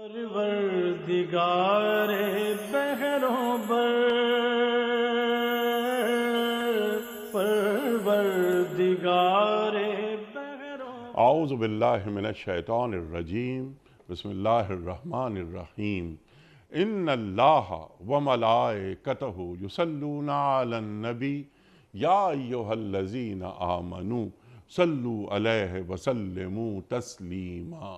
پروردگار بحروں بر، پروردگار بحروں بر۔ اعوذ باللہ من الشیطان الرجیم، بسم اللہ الرحمن الرحیم۔ ان اللہ وملائکتہ یصلون علی النبی یا ایہا الذین آمنوا صلوا علیہ وسلموا تسلیما۔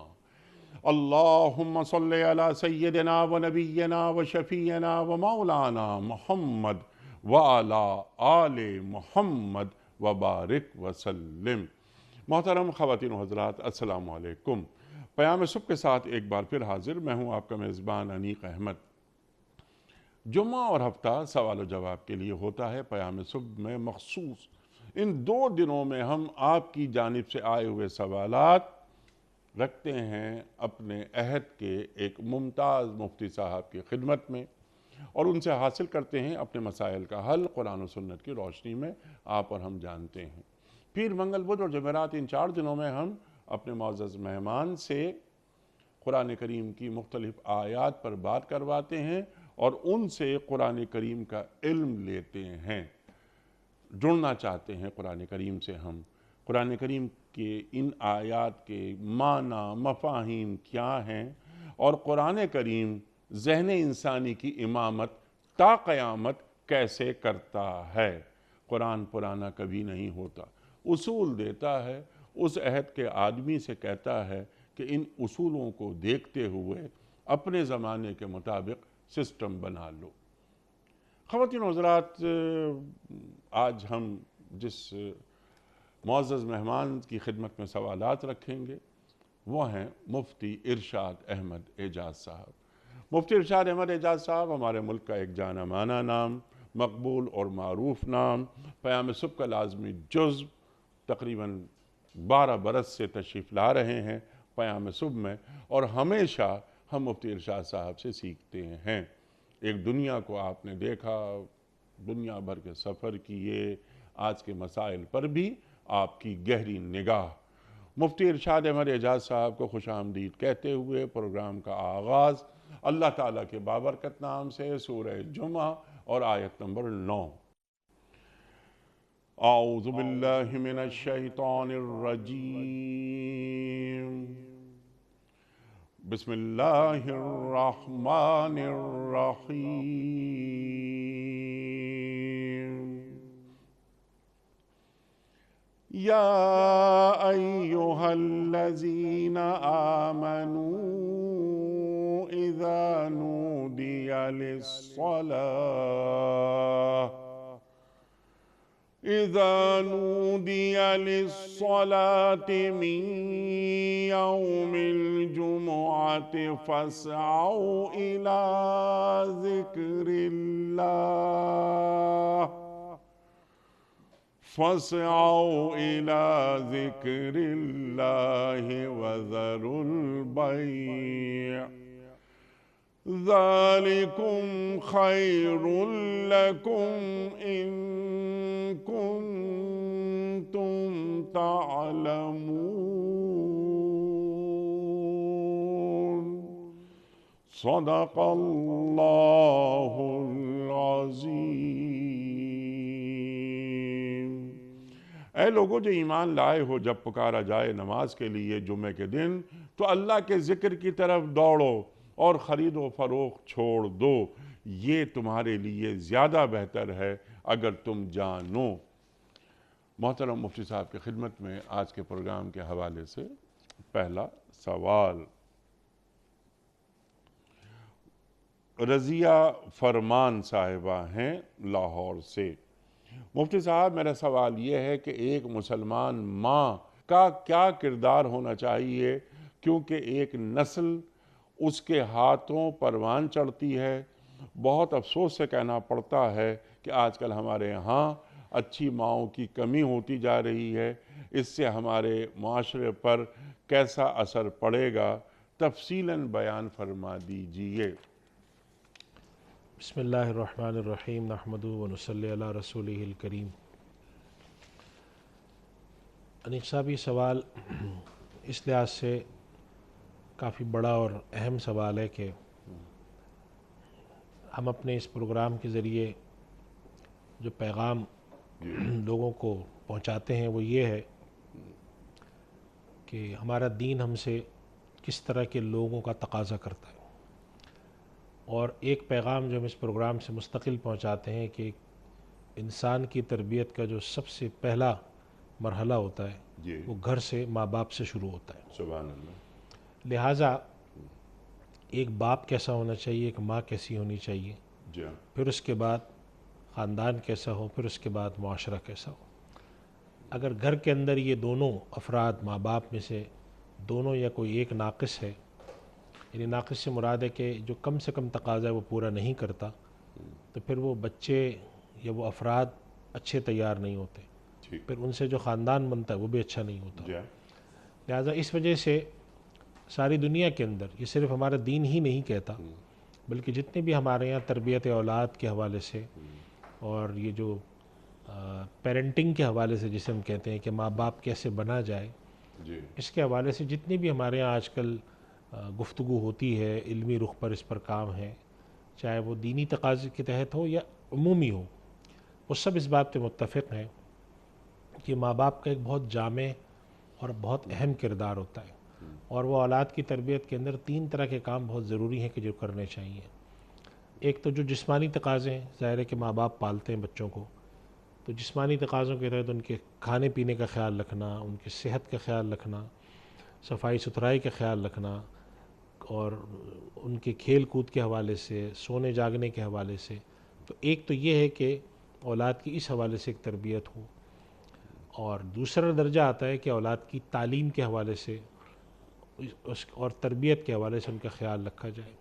اللہم صل علی سیدنا و نبینا و شفیعنا و مولانا محمد وعلی آل محمد وبارک وسلم۔ محترم خواتین و حضرات، السلام علیکم۔ پیام صبح کے ساتھ ایک بار پھر حاضر میں ہوں آپ کا میزبان انیق احمد۔ جمعہ اور ہفتہ سوال و جواب کے لیے ہوتا ہے پیام صبح میں مخصوص۔ ان 2 دنوں میں ہم آپ کی جانب سے آئے ہوئے سوالات رکھتے ہیں اپنے عہد کے ایک ممتاز مفتی صاحب کی خدمت میں، اور ان سے حاصل کرتے ہیں اپنے مسائل کا حل قرآن و سنت کی روشنی میں۔ آپ اور ہم جانتے ہیں پیر، منگل، بدھ اور جمعرات، ان 4 دنوں میں ہم اپنے معزز مہمان سے قرآن کریم کی مختلف آیات پر بات کرواتے ہیں اور ان سے قرآن کریم کا علم لیتے ہیں۔ جڑنا چاہتے ہیں قرآن کریم سے ہم، قرآن کریم کے ان آیات کے معنی مفاہیم کیا ہیں، اور قرآن کریم ذہن انسانی کی امامت تا قیامت کیسے کرتا ہے۔ قرآن پرانا کبھی نہیں ہوتا، اصول دیتا ہے، اس عہد کے آدمی سے کہتا ہے کہ ان اصولوں کو دیکھتے ہوئے اپنے زمانے کے مطابق سسٹم بنا لو۔ خواتین و حضرات، آج ہم جس معزز مہمان کی خدمت میں سوالات رکھیں گے وہ ہیں مفتی ارشاد احمد اعجاز صاحب۔ مفتی ارشاد احمد اعجاز صاحب ہمارے ملک کا ایک جانا مانا نام، مقبول اور معروف نام، پیام صبح کا لازمی جزو، تقریباً 12 برس سے تشریف لا رہے ہیں پیام صبح میں، اور ہمیشہ ہم مفتی ارشاد صاحب سے سیکھتے ہیں۔ ایک دنیا کو آپ نے دیکھا، دنیا بھر کے سفر کیے، آج کے مسائل پر بھی آپ کی گہری نگاہ۔ مفتی ارشاد احمد اعجاز صاحب کو خوش آمدید کہتے ہوئے پروگرام کا آغاز اللہ تعالیٰ کے بابرکت نام سے سورہ جمعہ اور آیت نمبر 9۔ اعوذ باللہ من الشیطان الرجیم، بسم اللہ الرحمن الرحیم۔ یا ایہا الذین آمنوا اذا نودی للصلاة من یوم الجمعة فاسعوا إلى ذکر اللہ وذروا البیع ذالکم خیر لکم ان کنتم تعلمون۔ صدق اللہ العظیم۔ اے لوگو جو ایمان لائے ہو، جب پکارا جائے نماز کے لیے جمعے کے دن تو اللہ کے ذکر کی طرف دوڑو اور خرید و فروخت چھوڑ دو، یہ تمہارے لیے زیادہ بہتر ہے اگر تم جانو۔ محترم مفتی صاحب کی خدمت میں آج کے پروگرام کے حوالے سے پہلا سوال۔ رضیہ فرمان صاحبہ ہیں لاہور سے۔ مفتی صاحب، میرا سوال یہ ہے کہ ایک مسلمان ماں کا کیا کردار ہونا چاہیے، کیونکہ ایک نسل اس کے ہاتھوں پروان چڑھتی ہے۔ بہت افسوس سے کہنا پڑتا ہے کہ آج کل ہمارے ہاں اچھی ماؤں کی کمی ہوتی جا رہی ہے، اس سے ہمارے معاشرے پر کیسا اثر پڑے گا، تفصیلاً بیان فرما دیجئے۔ بسم اللہ الرحمن الرحیم، نحمدہ و نصلی علی رسولہ الکریم۔ انیق صاحب، یہ سوال اس لحاظ سے کافی بڑا اور اہم سوال ہے کہ ہم اپنے اس پروگرام کے ذریعے جو پیغام لوگوں کو پہنچاتے ہیں وہ یہ ہے کہ ہمارا دین ہم سے کس طرح کے لوگوں کا تقاضا کرتا ہے، اور ایک پیغام جو ہم اس پروگرام سے مستقل پہنچاتے ہیں کہ انسان کی تربیت کا جو سب سے پہلا مرحلہ ہوتا ہے جی وہ گھر سے، ماں باپ سے شروع ہوتا ہے۔ سبحان اللہ۔ لہٰذا ایک باپ کیسا ہونا چاہیے، ایک ماں کیسی ہونی چاہیے، جی پھر اس کے بعد خاندان کیسا ہو، پھر اس کے بعد معاشرہ کیسا ہو۔ اگر گھر کے اندر یہ دونوں افراد، ماں باپ میں سے دونوں یا کوئی ایک ناقص ہے، یعنی ناقص سے مراد ہے کہ جو کم سے کم تقاضا ہے وہ پورا نہیں کرتا، تو پھر وہ بچے یا وہ افراد اچھے تیار نہیں ہوتے، ٹھیک پھر ان سے جو خاندان بنتا ہے وہ بھی اچھا نہیں ہوتا۔ جی لہٰذا اس وجہ سے ساری دنیا کے اندر، یہ صرف ہمارا دین ہی نہیں کہتا، بلکہ جتنے بھی ہمارے یہاں تربیت اولاد کے حوالے سے اور یہ جو پیرنٹنگ کے حوالے سے جسے ہم کہتے ہیں کہ ماں باپ کیسے بنا جائے، جی اس کے حوالے سے جتنی بھی ہمارے یہاں آج کل گفتگو ہوتی ہے، علمی رخ پر اس پر کام ہے، چاہے وہ دینی تقاضے کے تحت ہو یا عمومی ہو، وہ سب اس بات پہ متفق ہیں کہ ماں باپ کا ایک بہت جامع اور بہت اہم کردار ہوتا ہے، اور وہ اولاد کی تربیت کے اندر 3 طرح کے کام بہت ضروری ہیں کہ جو کرنے چاہیے۔ ایک تو جو جسمانی تقاضے ہیں، ظاہر ہے کہ ماں باپ پالتے ہیں بچوں کو، تو جسمانی تقاضوں کے تحت ان کے کھانے پینے کا خیال رکھنا، ان کی صحت کا خیال رکھنا، صفائی ستھرائی کا خیال رکھنا، اور ان کے کھیل کود کے حوالے سے، سونے جاگنے کے حوالے سے، تو ایک تو یہ ہے کہ اولاد کی اس حوالے سے ایک تربیت ہو، اور دوسرا درجہ آتا ہے کہ اولاد کی تعلیم کے حوالے سے اور تربیت کے حوالے سے ان کا خیال رکھا جائے،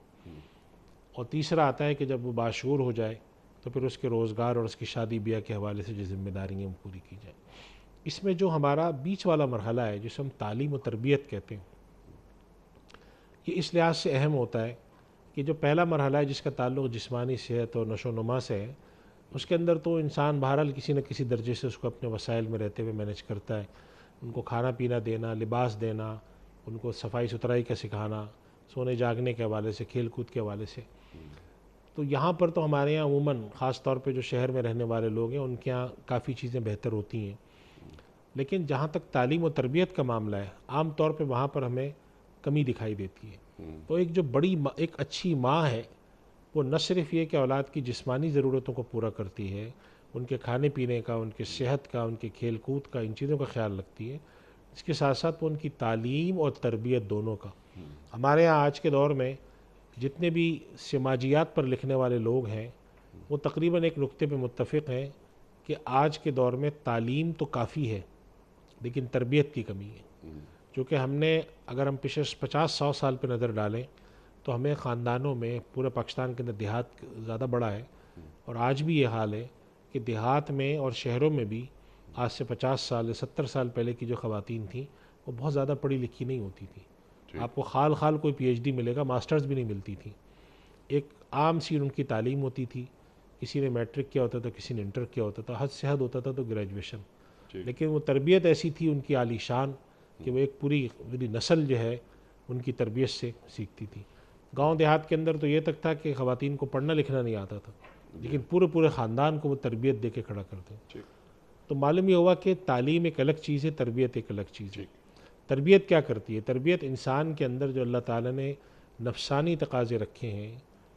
اور تیسرا آتا ہے کہ جب وہ باشعور ہو جائے تو پھر اس کے روزگار اور اس کی شادی بیاہ کے حوالے سے جو ذمہ داریاں وہ پوری کی جائیں۔ اس میں جو ہمارا بیچ والا مرحلہ ہے جسے ہم تعلیم و تربیت کہتے ہیں، یہ اس لحاظ سے اہم ہوتا ہے کہ جو پہلا مرحلہ ہے جس کا تعلق جسمانی صحت اور نشو و نما سے ہے، اس کے اندر تو انسان بہرحال کسی نہ کسی درجے سے اس کو اپنے وسائل میں رہتے ہوئے مینیج کرتا ہے، ان کو کھانا پینا دینا، لباس دینا، ان کو صفائی ستھرائی کا سکھانا، سونے جاگنے کے حوالے سے، کھیل کود کے حوالے سے۔ تو یہاں پر تو ہمارے یہاں عموماً خاص طور پہ جو شہر میں رہنے والے لوگ ہیں ان کے یہاں کافی چیزیں بہتر ہوتی ہیں، لیکن جہاں تک تعلیم و تربیت کا معاملہ ہے، عام طور پہ وہاں پر ہمیں کمی دکھائی دیتی ہے۔ تو ایک جو ایک اچھی ماں ہے، وہ نہ صرف یہ کہ اولاد کی جسمانی ضرورتوں کو پورا کرتی ہے، ان کے کھانے پینے کا، ان کے صحت کا، ان کے کھیل کود کا، ان چیزوں کا خیال رکھتی ہے، اس کے ساتھ ساتھ وہ ان کی تعلیم اور تربیت دونوں کا۔ ہمارے ہاں آج کے دور میں جتنے بھی سماجیات پر لکھنے والے لوگ ہیں، وہ تقریباً ایک نقطے پہ متفق ہیں کہ آج کے دور میں تعلیم تو کافی ہے لیکن تربیت کی کمی ہے، کیونکہ اگر ہم پچھلے 50-100 سال پہ نظر ڈالیں تو ہمیں خاندانوں میں پورے پاکستان کے اندر دیہات زیادہ بڑا ہے، اور آج بھی یہ حال ہے کہ دیہات میں اور شہروں میں بھی آج سے 50 سال یا 70 سال پہلے کی جو خواتین تھیں وہ بہت زیادہ پڑھی لکھی نہیں ہوتی تھیں۔ آپ کو خال کوئی پی ایچ ڈی ملے گا، ماسٹرز بھی نہیں ملتی تھی، ایک عام سی ان کی تعلیم ہوتی تھی، کسی نے میٹرک کیا ہوتا تھا، کسی نے انٹر کیا ہوتا تھا، حد سے حد ہوتا تھا تو گریجویشن، لیکن وہ تربیت ایسی تھی ان کی عالی شان کہ وہ ایک پوری نسل جو ہے ان کی تربیت سے سیکھتی تھی۔ گاؤں دیہات کے اندر تو یہ تک تھا کہ خواتین کو پڑھنا لکھنا نہیں آتا تھا، لیکن پورے خاندان کو وہ تربیت دے کے کھڑا کرتے ہیں۔ تو معلوم یہ ہوا کہ تعلیم ایک الگ چیز ہے، تربیت ایک الگ چیز ہے۔ تربیت کیا کرتی ہے؟ تربیت انسان کے اندر جو اللہ تعالیٰ نے نفسانی تقاضے رکھے ہیں،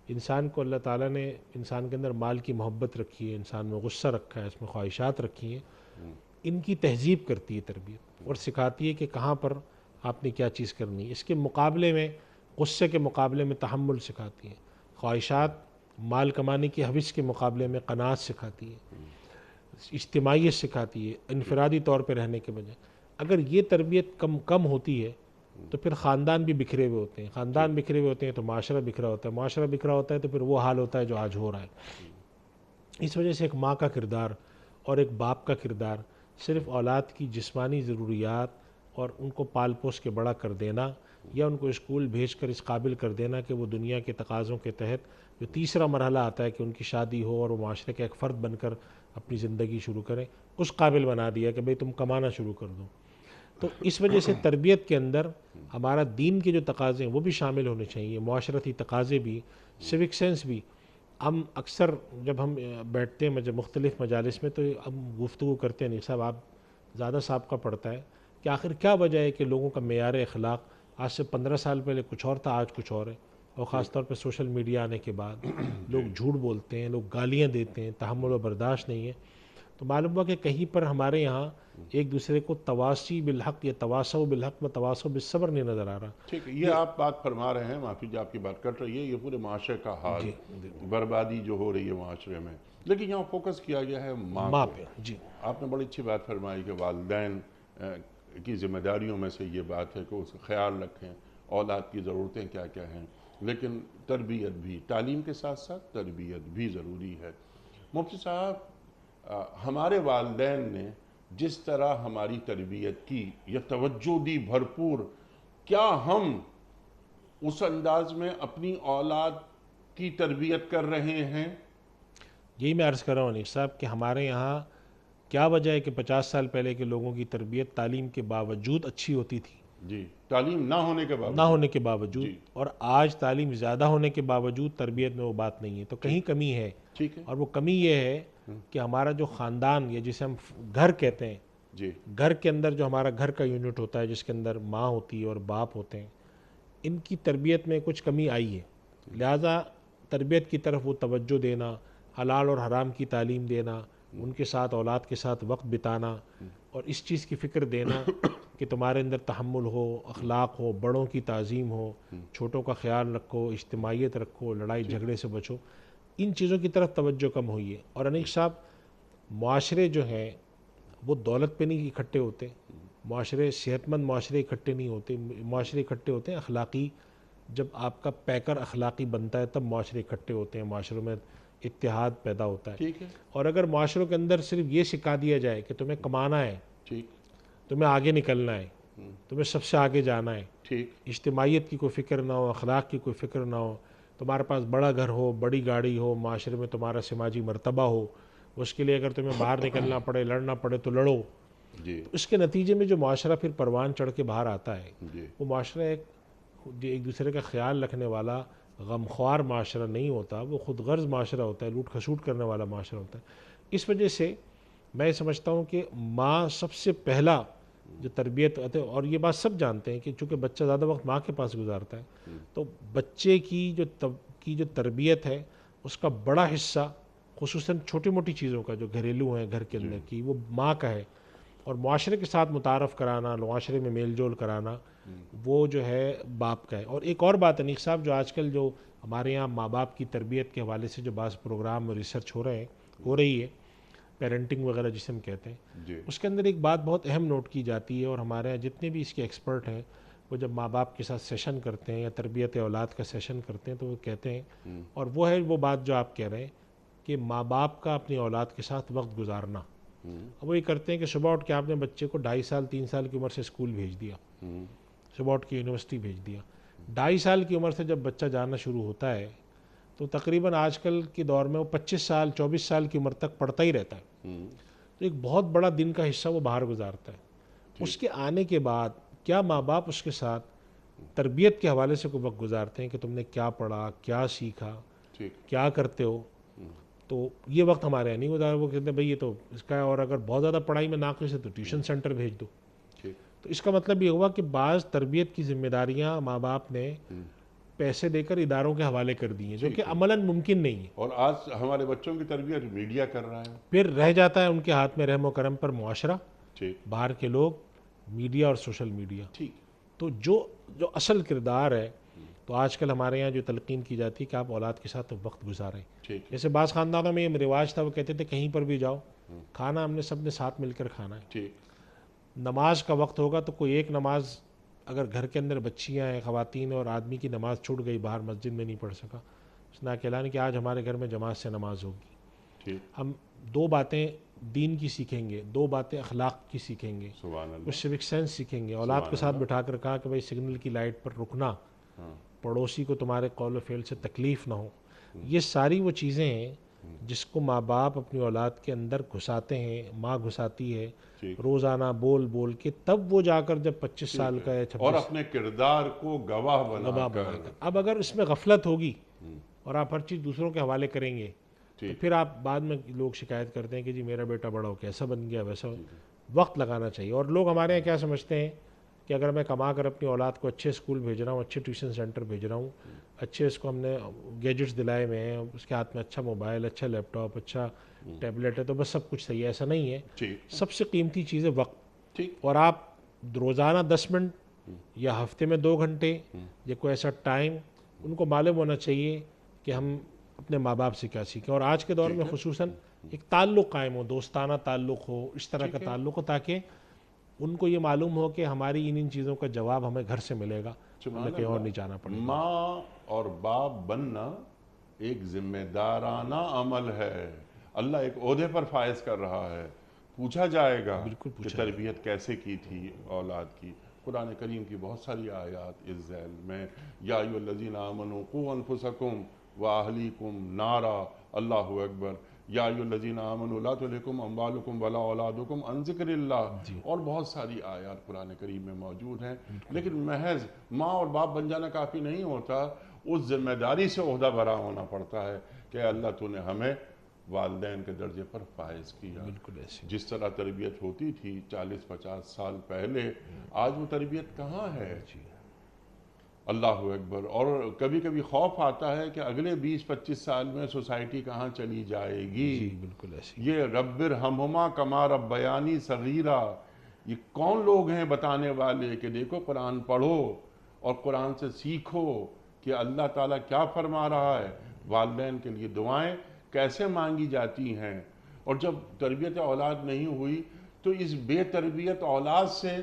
انسان کو اللہ تعالیٰ نے انسان کے اندر مال کی محبت رکھی ہے، انسان میں غصہ رکھا ہے، اس میں خواہشات رکھی ہیں، ان کی تہذیب کرتی ہے تربیت، اور سکھاتی ہے کہ کہاں پر آپ نے کیا چیز کرنی ہے۔ اس کے مقابلے میں، غصے کے مقابلے میں تحمل سکھاتی ہے، خواہشات، مال کمانے کی حوث کے مقابلے میں قناعت سکھاتی ہے، اجتماعیت سکھاتی ہے، انفرادی طور پہ رہنے کے بجائے۔ اگر یہ تربیت کم ہوتی ہے تو پھر خاندان بھی بکھرے ہوئے ہوتے ہیں، خاندان بکھرے ہوئے ہوتے ہیں تو معاشرہ بکھرا ہوتا ہے، معاشرہ بکھرا ہوتا ہے تو پھر وہ حال ہوتا ہے جو آج ہو رہا ہے۔ اس وجہ سے ایک ماں کا کردار اور ایک باپ کا کردار صرف اولاد کی جسمانی ضروریات اور ان کو پال پوس کے بڑا کر دینا، یا ان کو اسکول بھیج کر اس قابل کر دینا کہ وہ دنیا کے تقاضوں کے تحت جو تیسرا مرحلہ آتا ہے کہ ان کی شادی ہو اور وہ معاشرے کا ایک فرد بن کر اپنی زندگی شروع کریں، اس قابل بنا دیا کہ بھئی تم کمانا شروع کر دو۔ تو اس وجہ سے تربیت کے اندر ہمارا دین کے جو تقاضے ہیں وہ بھی شامل ہونے چاہیے، معاشرتی تقاضے بھی، سیوک سینس بھی۔ ہم اکثر جب ہم بیٹھتے ہیں مختلف مجالس میں تو ہم گفتگو کرتے ہیں، نہیں صاحب آپ زیادہ سابقہ پڑتا ہے کہ آخر کیا وجہ ہے کہ لوگوں کا معیار اخلاق آج سے 15 سال پہلے کچھ اور تھا، آج کچھ اور ہے، اور خاص طور پہ سوشل میڈیا آنے کے بعد لوگ جھوٹ بولتے ہیں، لوگ گالیاں دیتے ہیں، تحمل و برداشت نہیں ہے۔ تو معلوم ہوا کہ کہیں پر ہمارے یہاں ایک دوسرے کو تواصی بالحق یا تواصو بالحق و تواصو بالصبر نہیں نظر آ رہا۔ ٹھیک ہے، یہ آپ بات فرما رہے ہیں، معافی جی آپ کی بات کٹ رہی ہے، یہ پورے معاشرے کا حال، بربادی جو ہو رہی ہے معاشرے میں، لیکن یہاں فوکس کیا گیا ہے ماں پہ۔ جی آپ نے بڑی اچھی بات فرمائی کہ والدین کی ذمہ داریوں میں سے یہ بات ہے کہ اس کا خیال رکھیں، اولاد کی ضرورتیں کیا کیا ہیں، لیکن تربیت بھی، تعلیم کے ساتھ ساتھ تربیت بھی ضروری ہے۔ مفتی صاحب، ہمارے والدین نے جس طرح ہماری تربیت کی یا توجہ دی بھرپور، کیا ہم اس انداز میں اپنی اولاد کی تربیت کر رہے ہیں؟ یہی میں عرض کر رہا ہوں انیس صاحب کہ ہمارے یہاں کیا وجہ ہے کہ 50 سال پہلے کے لوگوں کی تربیت تعلیم کے باوجود اچھی ہوتی تھی، جی، تعلیم نہ ہونے کے باوجود، نہ ہونے کے باوجود، اور آج تعلیم زیادہ ہونے کے باوجود تربیت میں وہ بات نہیں ہے، تو کہیں کمی ہے۔ ٹھیک ہے اور وہ کمی یہ ہے کہ ہمارا جو خاندان یا جسے ہم گھر کہتے ہیں، جی، گھر کے اندر جو ہمارا گھر کا یونٹ ہوتا ہے جس کے اندر ماں ہوتی ہے اور باپ ہوتے ہیں، ان کی تربیت میں کچھ کمی آئی ہے، لہٰذا تربیت کی طرف وہ توجہ دینا، حلال اور حرام کی تعلیم دینا، ان کے ساتھ اولاد کے ساتھ وقت بتانا، اور اس چیز کی فکر دینا کہ تمہارے اندر تحمل ہو، اخلاق ہو، بڑوں کی تعظیم ہو، چھوٹوں کا خیال رکھو، اجتماعیت رکھو، لڑائی جھگڑے سے بچو، ان چیزوں کی طرف توجہ کم ہوئی ہے۔ اور انیک صاحب، معاشرے جو ہیں وہ دولت پہ نہیں اکٹھے ہوتے، معاشرے صحت مند معاشرے اکٹھے نہیں ہوتے، معاشرے اکٹھے ہوتے ہیں اخلاقی، جب آپ کا پیکر اخلاقی بنتا ہے تب معاشرے اکٹھے ہوتے ہیں، معاشروں میں اتحاد پیدا ہوتا ہے۔ ٹھیک ہے، اور اگر معاشروں کے اندر صرف یہ سکھا دیا جائے کہ تمہیں کمانا ہے، ٹھیک، تمہیں آگے نکلنا ہے، تمہیں سب سے آگے جانا ہے، ٹھیک، اجتماعیت کی کوئی فکر نہ ہو، اخلاق کی کوئی فکر نہ ہو، تمہارے پاس بڑا گھر ہو، بڑی گاڑی ہو، معاشرے میں تمہارا سماجی مرتبہ ہو، اس کے لیے اگر تمہیں باہر نکلنا پڑے، لڑنا پڑے تو لڑو، جی، اس کے نتیجے میں جو معاشرہ پھر پروان چڑھ کے باہر آتا ہے، جی، وہ معاشرہ ایک دوسرے کا خیال رکھنے والا غمخوار معاشرہ نہیں ہوتا، وہ خود غرض معاشرہ ہوتا ہے، لوٹ کھسوٹ کرنے والا معاشرہ ہوتا ہے۔ اس وجہ سے میں سمجھتا ہوں کہ ماں سب سے پہلا جو تربیت آتے، اور یہ بات سب جانتے ہیں کہ چونکہ بچہ زیادہ وقت ماں کے پاس گزارتا ہے، تو بچے کی جو تربیت ہے اس کا بڑا حصہ خصوصاً چھوٹی موٹی چیزوں کا جو گھریلو ہیں گھر کے اندر کی، وہ ماں کا ہے، اور معاشرے کے ساتھ متعارف کرانا، معاشرے میں میل جول کرانا، وہ جو ہے باپ کا ہے۔ اور ایک اور بات انیق صاحب، جو آج کل جو ہمارے یہاں ماں باپ کی تربیت کے حوالے سے جو بعض پروگرام اور ریسرچ ہو رہی ہے پیرنٹنگ وغیرہ جسے ہم کہتے ہیں، جی، اس کے اندر ایک بات بہت اہم نوٹ کی جاتی ہے، اور ہمارے یہاں جتنے بھی اس کے ایکسپرٹ ہیں وہ جب ماں باپ کے ساتھ سیشن کرتے ہیں یا تربیت اولاد کا سیشن کرتے ہیں تو وہ کہتے ہیں، اور وہ ہے وہ بات جو آپ کہہ رہے ہیں کہ ماں باپ کا اپنی اولاد کے ساتھ وقت گزارنا۔ اب وہ یہ کرتے ہیں کہ صبح اٹھ کے آپ نے بچے کو 2.5 سال 3 سال کی عمر سے اسکول بھیج دیا، صبح اٹھ کے یونیورسٹی بھیج دیا، 2.5 سال کی عمر سے جب بچہ جانا شروع ہوتا ہے تو تقریباً آج کل کے دور میں وہ 25 سال 24 سال کی عمر تک پڑھتا ہی رہتا ہے، تو ایک بہت بڑا دن کا حصہ وہ باہر گزارتا ہے۔ اس کے آنے کے بعد کیا ماں باپ اس کے ساتھ تربیت کے حوالے سے کوئی وقت گزارتے ہیں کہ تم نے کیا پڑھا، کیا سیکھا، کیا کرتے ہو؟ تو یہ وقت ہمارے یہاں نہیں گزارا، وہ کہتے ہیں بھئی یہ تو اس کا ہے، اور اگر بہت زیادہ پڑھائی میں ناقص ہے تو ٹیوشن سینٹر بھیج دو۔ تو اس کا مطلب یہ ہوا کہ بعض تربیت کی ذمہ داریاں ماں باپ نے پیسے دے کر اداروں کے حوالے کر دی ہیں، جو کہ عملاً ممکن نہیں ہے، اور آج ہمارے بچوں کی تربیت میڈیا کر رہا ہے۔ پھر رہ جاتا ہے ان کے ہاتھ میں رحم و کرم پر معاشرہ، ٹھیک، باہر کے لوگ، میڈیا اور سوشل میڈیا۔ ٹھیک، تو جو اصل کردار ہے، تو آج کل ہمارے یہاں جو تلقین کی جاتی ہے کہ آپ اولاد کے ساتھ وقت گزاریں، ٹھیک، جیسے بعض خاندانوں میں یہ رواج تھا، وہ کہتے تھے کہیں پر بھی جاؤ کھانا ہم نے سب نے ساتھ مل کر کھانا ہے، ٹھیک، نماز کا وقت ہوگا تو کوئی ایک نماز اگر گھر کے اندر بچیاں ہیں، خواتین اور آدمی کی نماز چھوٹ گئی، باہر مسجد میں نہیں پڑھ سکا، اس نے اعلان کہ آج ہمارے گھر میں جماعت سے نماز ہوگی۔ ٹھیک، ہم 2 باتیں دین کی سیکھیں گے، 2 باتیں اخلاق کی سیکھیں گے، سبحان اللہ، کچھ سیوک سینس سیکھیں گے، اولاد کے ساتھ بٹھا کر کہا کہ بھائی سگنل کی لائٹ پر رکنا، پڑوسی کو تمہارے قول و فعل سے تکلیف نہ ہو، یہ ساری وہ چیزیں ہیں جس کو ماں باپ اپنی اولاد کے اندر گھساتے ہیں، ماں گھساتی ہے ٹھیک روزانہ بول بول کے، تب وہ جا کر جب 25 سال کا یا اور 26 اپنے کردار کو گواہ بنا گواہ کر بنا کر، اب اگر اس میں غفلت ہوگی اور آپ ہر چیز دوسروں کے حوالے کریں گے تو ٹھیک پھر آپ بعد میں لوگ شکایت کرتے ہیں کہ جی میرا بیٹا بڑا ہو کیسا بن گیا ویسا وقت لگانا چاہیے۔ اور لوگ ہمارے یہاں کیا سمجھتے ہیں کہ اگر میں کما کر اپنی اولاد کو اچھے اسکول بھیج رہا ہوں، اچھے ٹیوشن سینٹر بھیج رہا ہوں، اچھے اس کو ہم نے گیجٹس دلائے ہوئے ہیں، اس کے ہاتھ میں اچھا موبائل، اچھا لیپ ٹاپ، اچھا ٹیبلٹ ہے، تو بس سب کچھ صحیح ہے، ایسا نہیں ہے۔ ٹھیک سب سے قیمتی چیز ہے وقت، ٹھیک اور آپ روزانہ 10 منٹ یا ہفتے میں 2 گھنٹے یا کوئی ایسا ٹائم ان کو معلوم ہونا چاہیے کہ ہم اپنے ماں باپ سے کیا سیکھیں، اور آج کے دور میں خصوصاً ایک تعلق قائم ہو، دوستانہ تعلق ہو، اس طرح کا تعلق ہو، تاکہ ان کو یہ معلوم ہو کہ ہماری ان چیزوں کا جواب ہمیں گھر سے ملے گا، ہمیں کہیں اور نہیں جانا پڑے گا۔ ماں اور باپ بننا ایک ذمہ دارانہ عمل ہے، اللہ ایک عہدے پر فائز کر رہا ہے، پوچھا جائے گا بالکل کہ پوچھا تربیت کیسے کی تھی اولاد کی۔ قرآن کریم کی بہت ساری آیات اس ذیل میں، یا ایھا الذین آمنوا قوا انفسکم واہلیکم نارا، اللہ اکبر، یا ایھا الذین آمنوا لا تلھکم اموالکم ولا اولادکم عن ذکر اللہ، اور بہت ساری آیات قرآن کریم میں موجود ہیں۔ لیکن محض ماں اور باپ بن جانا کافی نہیں ہوتا، اس ذمہ داری سے عہدہ برا ہونا پڑتا ہے کہ اللہ تو نے ہمیں والدین کے درجے پر فائز کیا۔ بالکل ایسے جس طرح تربیت ہوتی تھی 40-50 سال پہلے، آج وہ تربیت کہاں ہے؟ اللہ اکبر۔ اور کبھی کبھی خوف آتا ہے کہ اگلے 20-25 سال میں سوسائٹی کہاں چلی جائے گی۔ جی بالکل ایسے یہ رب ارحمہما کما ربیانی صغیرا، یہ کون لوگ ہیں بتانے والے کہ دیکھو قرآن پڑھو اور قرآن سے سیکھو کہ اللہ تعالیٰ کیا فرما رہا ہے، والدین کے لیے دعائیں کیسے مانگی جاتی ہیں۔ اور جب تربیت اولاد نہیں ہوئی تو اس بے تربیت اولاد سے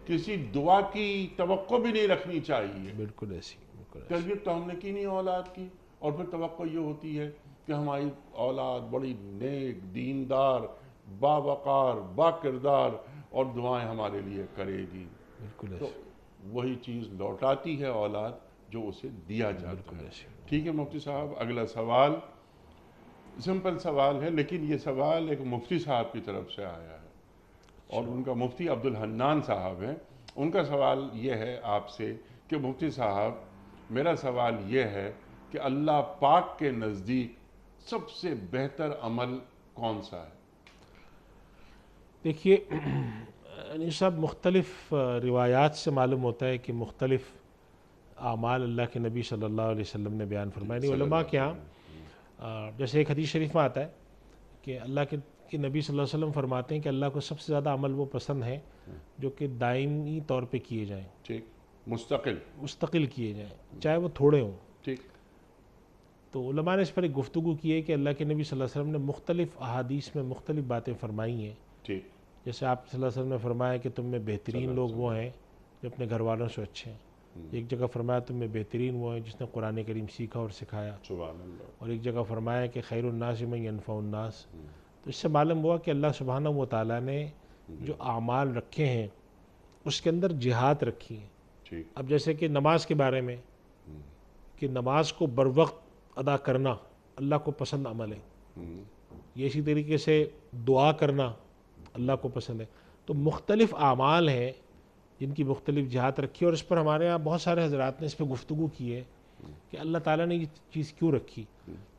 کسی دعا کی توقع بھی نہیں رکھنی چاہیے۔ بالکل ایسی بالکل ایسی تربیت تو ہم نے کی نہیں اولاد کی، اور پھر توقع یہ ہوتی ہے کہ ہماری اولاد بڑی نیک، دیندار، باوقار، با کردار اور دعائیں ہمارے لیے کرے گی، بالکل تو ایسی وہی چیز لوٹاتی ہے اولاد جو اسے دیا جاتا ہے۔ ٹھیک ہے مفتی صاحب، اگلا سوال سمپل سوال ہے، لیکن یہ سوال ایک مفتی صاحب کی طرف سے آیا ہے، اور ان کا مفتی عبد الحنان صاحب ہیں۔ ان کا سوال یہ ہے آپ سے کہ مفتی صاحب، میرا سوال یہ ہے کہ اللہ پاک کے نزدیک سب سے بہتر عمل کون سا ہے؟ دیکھیے یہ سب مختلف روایات سے معلوم ہوتا ہے کہ مختلف اعمال اللہ کے نبی صلی اللہ علیہ وسلم نے بیان فرمائے۔ نہیں علماء کے ہاں جیسے ایک حدیث شریف میں آتا ہے کہ اللہ کے نبی صلی اللہ علیہ وسلم فرماتے ہیں کہ اللہ کو سب سے زیادہ عمل وہ پسند ہے جو کہ دائمی طور پہ کیے جائیں، ٹھیک، مستقل کیے جائیں، چاہے وہ تھوڑے ہوں۔ ٹھیک، تو علماء نے اس پر ایک گفتگو کی ہے کہ اللہ کے نبی صلی اللہ علیہ وسلم نے مختلف احادیث میں مختلف باتیں فرمائی ہیں۔ ٹھیک، جیسے آپ صلی اللہ علیہ وسلم نے فرمایا کہ تم میں بہترین لوگ وہ ہیں جو اپنے گھر والوں سے اچھے ہیں، ایک جگہ فرمایا تم میں بہترین وہ ہیں جس نے قرآن کریم سیکھا اور سکھایا، سبحان اللہ، اور ایک جگہ فرمایا کہ خیر الناس من ینفع الناس۔ تو اس سے معلوم ہوا کہ اللہ سبحانہ و تعالیٰ نے جو اعمال رکھے ہیں اس کے اندر جہاد رکھی ہیں۔ ٹھیک، اب جیسے کہ نماز کے بارے میں کہ نماز کو بر وقت ادا کرنا اللہ کو پسند عمل ہے، یہ اسی طریقے سے دعا کرنا اللہ کو پسند ہے۔ تو مختلف اعمال ہیں جن کی مختلف جہات رکھی ہے، اور اس پر ہمارے یہاں بہت سارے حضرات نے اس پہ گفتگو کی ہے کہ اللہ تعالیٰ نے یہ چیز کیوں رکھی،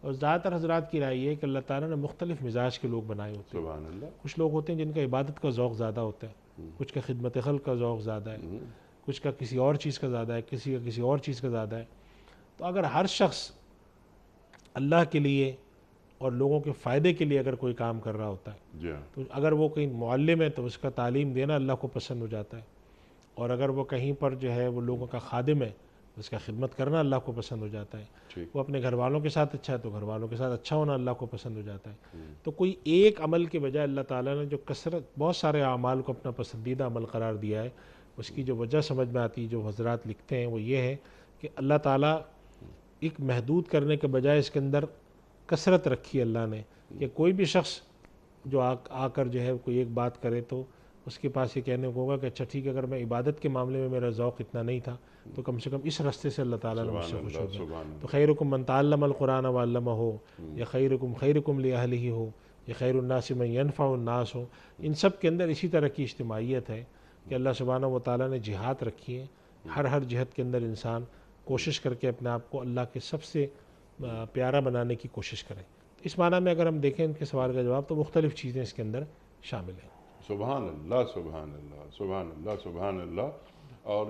اور زیادہ تر حضرات کی رائے یہ ہے کہ اللہ تعالیٰ نے مختلف مزاج کے لوگ بنائے ہوتے ہیں۔ سبحان اللہ، کچھ لوگ ہوتے ہیں جن کا عبادت کا ذوق زیادہ ہوتا ہے، کچھ کا خدمت خلق کا ذوق زیادہ ہے، کچھ کا کسی اور چیز کا زیادہ ہے، کسی کا کسی اور چیز کا زیادہ ہے۔ تو اگر ہر شخص اللہ کے لیے اور لوگوں کے فائدے کے لیے اگر کوئی کام کر رہا ہوتا ہے، جی ہاں، تو اگر وہ کہیں معلم ہے تو اس کا تعلیم دینا اللہ کو پسند ہو جاتا ہے، اور اگر وہ کہیں پر جو ہے وہ لوگوں کا خادم ہے تو اس کا خدمت کرنا اللہ کو پسند ہو جاتا ہے، ٹھیک، وہ اپنے گھر والوں کے ساتھ اچھا ہے تو گھر والوں کے ساتھ اچھا ہونا اللہ کو پسند ہو جاتا ہے۔ تو کوئی ایک عمل کے بجائے اللہ تعالیٰ نے جو کثرت بہت سارے اعمال کو اپنا پسندیدہ عمل قرار دیا ہے، اس کی جو وجہ سمجھ میں آتی ہے جو حضرات لکھتے ہیں وہ یہ ہے کہ اللہ تعالیٰ ایک محدود کرنے کے بجائے اس کے اندر کثرت رکھی اللہ نے، کہ کوئی بھی شخص جو آ کر جو ہے کوئی ایک بات کرے تو اس کے پاس یہ کہنے کو ہوگا کہ اچھا ٹھیک ہے، اگر میں عبادت کے معاملے میں میرا ذوق اتنا نہیں تھا تو کم سے کم اس راستے سے اللہ تعالیٰ نے مجھ سے خوش ہو گیا۔ سبحان تو خیرکم من تعلم القرآن وعلمہ ہو، یا خیرکم لأہلہ ہو، یا خیر الناس من ینفع الناس ہو، ان سب کے اندر اسی طرح کی اجتماعیت ہے کہ اللہ سبحانہ و تعالیٰ نے جہات رکھی ہے، ہر جہت کے اندر انسان کوشش کر کے اپنے آپ کو اللہ کے سب سے پیارا بنانے کی کوشش کرے۔ اس معنی میں اگر ہم دیکھیں ان کے سوال کا جواب تو مختلف چیزیں اس کے اندر شامل ہیں۔ سبحان اللہ، سبحان اللہ، سبحان اللہ، سبحان اللہ۔ اور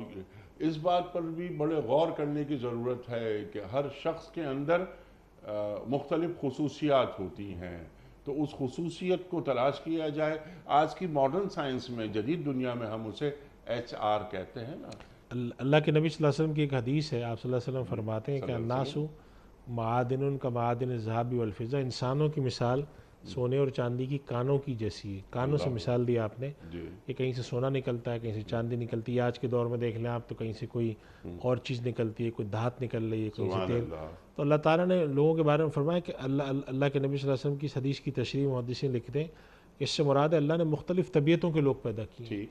اس بات پر بھی بڑے غور کرنے کی ضرورت ہے کہ ہر شخص کے اندر مختلف خصوصیات ہوتی ہیں، تو اس خصوصیت کو تلاش کیا جائے۔ آج کی ماڈرن سائنس میں، جدید دنیا میں ہم اسے HR کہتے ہیں نا۔ اللہ کے نبی صلی اللہ علیہ وسلم کی ایک حدیث ہے، آپ صلی اللہ علیہ وسلم فرماتے ہیں کہ الناس معادن کا معادن الذهب والفضہ، انسانوں کی مثال سونے اور چاندی کی کانوں کی جیسی ہے۔ کانوں سے مثال دی آپ نے کہ کہیں سے سونا نکلتا ہے، کہیں سے چاندی نلتی ہے۔ آج کے دور میں دیکھ لیں آپ تو کہیں سے کوئی اور چیز نکلتی ہے، کوئی دھات نکل رہی ہے، کہیں سے تیل۔ تو اللہ تعالیٰ نے لوگوں کے بارے میں فرمایا کہ اللہ کے نبی صلی اللہ علیہ وسلم کی حدیث کی تشریح محدثین لکھتے ہیں کہ اس سے مراد ہے اللہ نے مختلف طبیعتوں کے لوگ پیدا کیے،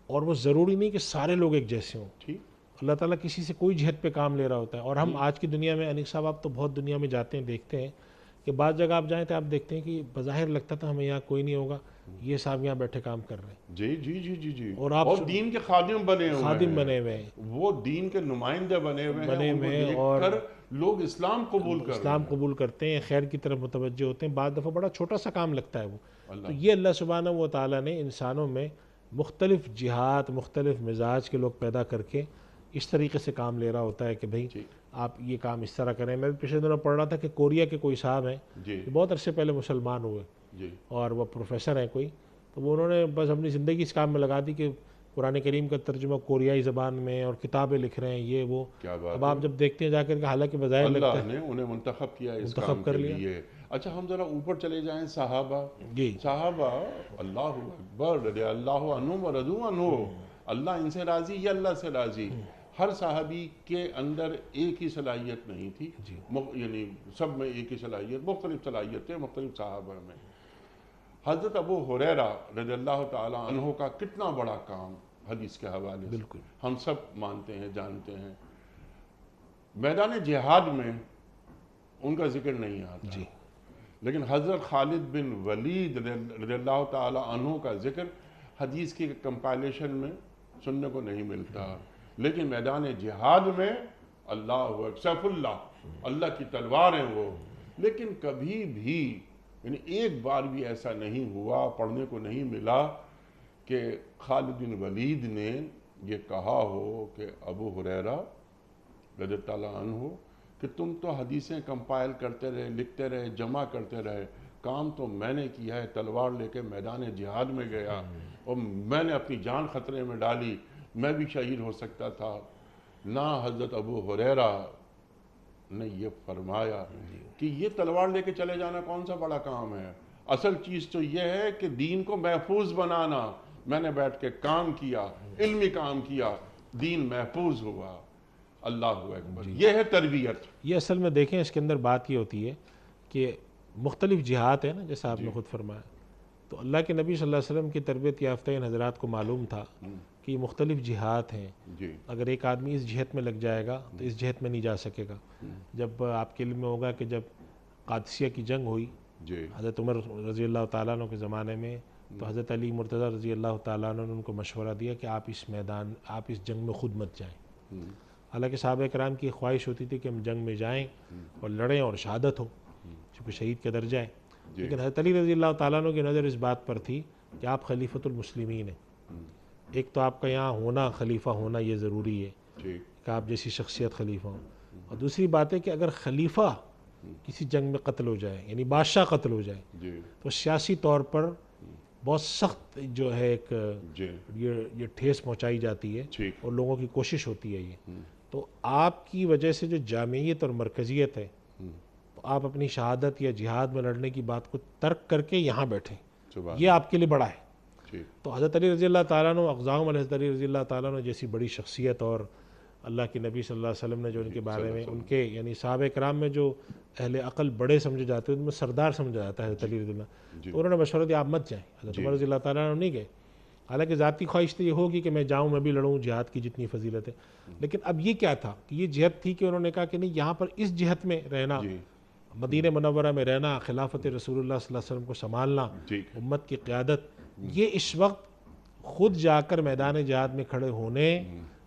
اور وہ ضروری نہیں کہ سارے لوگ ایک جیسے ہوں۔ اللہ تعالیٰ کسی سے کوئی جہت پہ کام لے رہا ہوتا ہے۔ اور ہم آج کی دنیا میں، انیق صاحب آپ تو بہت دنیا میں جاتے ہیں، دیکھتے ہیں کہ بعض جگہ آپ جائیں تو آپ دیکھتے ہیں کہ بظاہر لگتا تھا ہمیں یہاں کوئی نہیں ہوگا، یہ صاحب یہاں بیٹھے کام کر رہے ہیں۔ جی جی جی جی جی، اور آپ دین کے خادم بنے ہوئے ہیں، وہ دین کے نمائندے بنے ہوئے ہیں، اور لوگ اسلام قبول کرتے ہیں، خیر کی طرف متوجہ ہوتے ہیں۔ بعض دفعہ بڑا چھوٹا سا کام لگتا ہے وہ۔ تو یہ اللہ سبحانہ و تعالیٰ نے انسانوں میں مختلف جہات، مختلف مزاج کے لوگ پیدا کر کے اس طریقے سے کام لے رہا ہوتا ہے کہ بھئی آپ یہ کام اس طرح کریں۔ میں بھی پچھلے دنوں پڑھ رہا تھا کہ کوریا کے کوئی صاحب ہیں، بہت عرصے پہلے مسلمان ہوئے، اور وہ پروفیسر ہیں کوئی، تو وہ انہوں نے بس اپنی زندگی اس کام میں لگا دی کہ قرآن کریم کا ترجمہ کوریائی زبان میں اور کتابیں لکھ رہے ہیں، یہ وہ۔ اب آپ جب دیکھتے ہیں جا کر کہ حالانکہ بظاہر لگتا ہے اللہ نے انہیں منتخب کیا اس کام کے لیے۔ اچھا ہم ذرا اوپر چلے جائیں، صحابہ۔ صحابہ اللہ اکبر، رضی اللہ عنہم و رضوا عنہ، اللہ ان سے راضی، یہ اللہ سے راضی۔ ہر صحابی کے اندر ایک ہی صلاحیت نہیں تھی، یعنی سب میں ایک ہی صلاحیت، مختلف صلاحیتیں مختلف صحابہ میں۔ حضرت ابو ہریرہ رضی اللہ تعالی عنہ کا کتنا بڑا کام حدیث کے حوالے سے ہم سب مانتے ہیں، جانتے ہیں۔ میدان جہاد میں ان کا ذکر نہیں آتا، لیکن حضرت خالد بن ولید رضی اللہ تعالی عنہ کا ذکر حدیث کی کمپائلیشن میں سننے کو نہیں ملتا، لیکن میدان جہاد میں اللہ سیف اللہ کی تلوار ہیں وہ۔ لیکن کبھی بھی، یعنی ایک بار بھی ایسا نہیں ہوا، پڑھنے کو نہیں ملا کہ خالد بن ولید نے یہ کہا ہو کہ ابو ہریرہ رضی اللہ عنہ کہ تم تو حدیثیں کمپائل کرتے رہے، لکھتے رہے، جمع کرتے رہے، کام تو میں نے کیا ہے، تلوار لے کے میدان جہاد میں گیا اور میں نے اپنی جان خطرے میں ڈالی، میں بھی شہید ہو سکتا تھا۔ نہ حضرت ابو ہریرہ نے یہ فرمایا کہ یہ تلوار لے کے چلے جانا کون سا بڑا کام ہے، اصل چیز تو یہ ہے کہ دین کو محفوظ بنانا۔ میں نے بیٹھ کے کام کیا، علمی کام کیا، دین محفوظ ہوا۔ اللہ اکبر، یہ ہے تربیت۔ یہ اصل میں دیکھیں اس کے اندر بات یہ ہوتی ہے کہ مختلف جہات ہیں نا، جیسا آپ نے خود فرمایا، تو اللہ کے نبی صلی اللہ علیہ وسلم کی تربیت یافتہ ان حضرات کو معلوم تھا کہ یہ مختلف جہات ہیں، اگر ایک آدمی اس جہت میں لگ جائے گا تو اس جہت میں نہیں جا سکے گا۔ جب آپ کے علم میں ہوگا کہ جب قادسیہ کی جنگ ہوئی حضرت عمر رضی اللہ تعالیٰ عنہ کے زمانے میں، تو حضرت علی مرتضیٰ رضی اللہ تعالیٰ عنہ نے ان کو مشورہ دیا کہ آپ اس میدان، آپ اس جنگ میں خود مت جائیں۔ حالانکہ صحابہ کرام کی خواہش ہوتی تھی کہ ہم جنگ میں جائیں اور لڑیں اور شہادت ہو، چونکہ شہید کا درجہ ہے، لیکن حضرت علی رضی اللہ تعالیٰ عنہ کی نظر اس بات پر تھی کہ آپ خلیفۃ المسلمین ہیں، ایک تو آپ کا یہاں ہونا، خلیفہ ہونا یہ ضروری ہے کہ آپ جیسی شخصیت خلیفہ ہوں، اور دوسری بات ہے کہ اگر خلیفہ کسی جنگ میں قتل ہو جائے، یعنی بادشاہ قتل ہو جائے، تو سیاسی طور پر بہت سخت جو ہے ایک یہ ٹھیس پہنچائی جاتی ہے اور لوگوں کی کوشش ہوتی ہے یہ۔ تو آپ کی وجہ سے جو جامعیت اور مرکزیت ہے، تو آپ اپنی شہادت یا جہاد میں لڑنے کی بات کو ترک کر کے یہاں بیٹھیں، یہ آپ کے لیے بڑا ہے۔ تو حضرت علی رضی اللہ تعالیٰ عنہ، اقزام علیہ حضرت علی رضی اللہ تعالیٰ عنہ جیسی بڑی شخصیت، اور اللہ کے نبی صلی اللہ علیہ وسلم نے جو ان کے بارے میں، ان کے یعنی صحابہ کرام میں جو اہل عقل بڑے سمجھے جاتے ہیں ان میں سردار سمجھا جاتا ہے حضرت علی رضی اللہ، تو انہوں نے مشورہ دیا آپ مت جائیں۔ حضرت عمر رضی اللہ تعالیٰ عنہ نہیں گئے، حالانکہ ذاتی خواہش تو یہ ہوگی کہ میں جاؤں، میں بھی لڑوں، جہاد کی جتنی فضیلت ہے، لیکن اب یہ کیا تھا کہ یہ جہت تھی کہ انہوں نے کہا کہ نہیں، یہاں پر اس جہت میں رہنا، جی مدینہ منورہ میں رہنا، خلافت رسول اللہ صلی اللہ علیہ وسلم کو سنبھالنا، ٹھیک امت کی قیادت، یہ اس وقت خود جا کر میدان جہاد میں کھڑے ہونے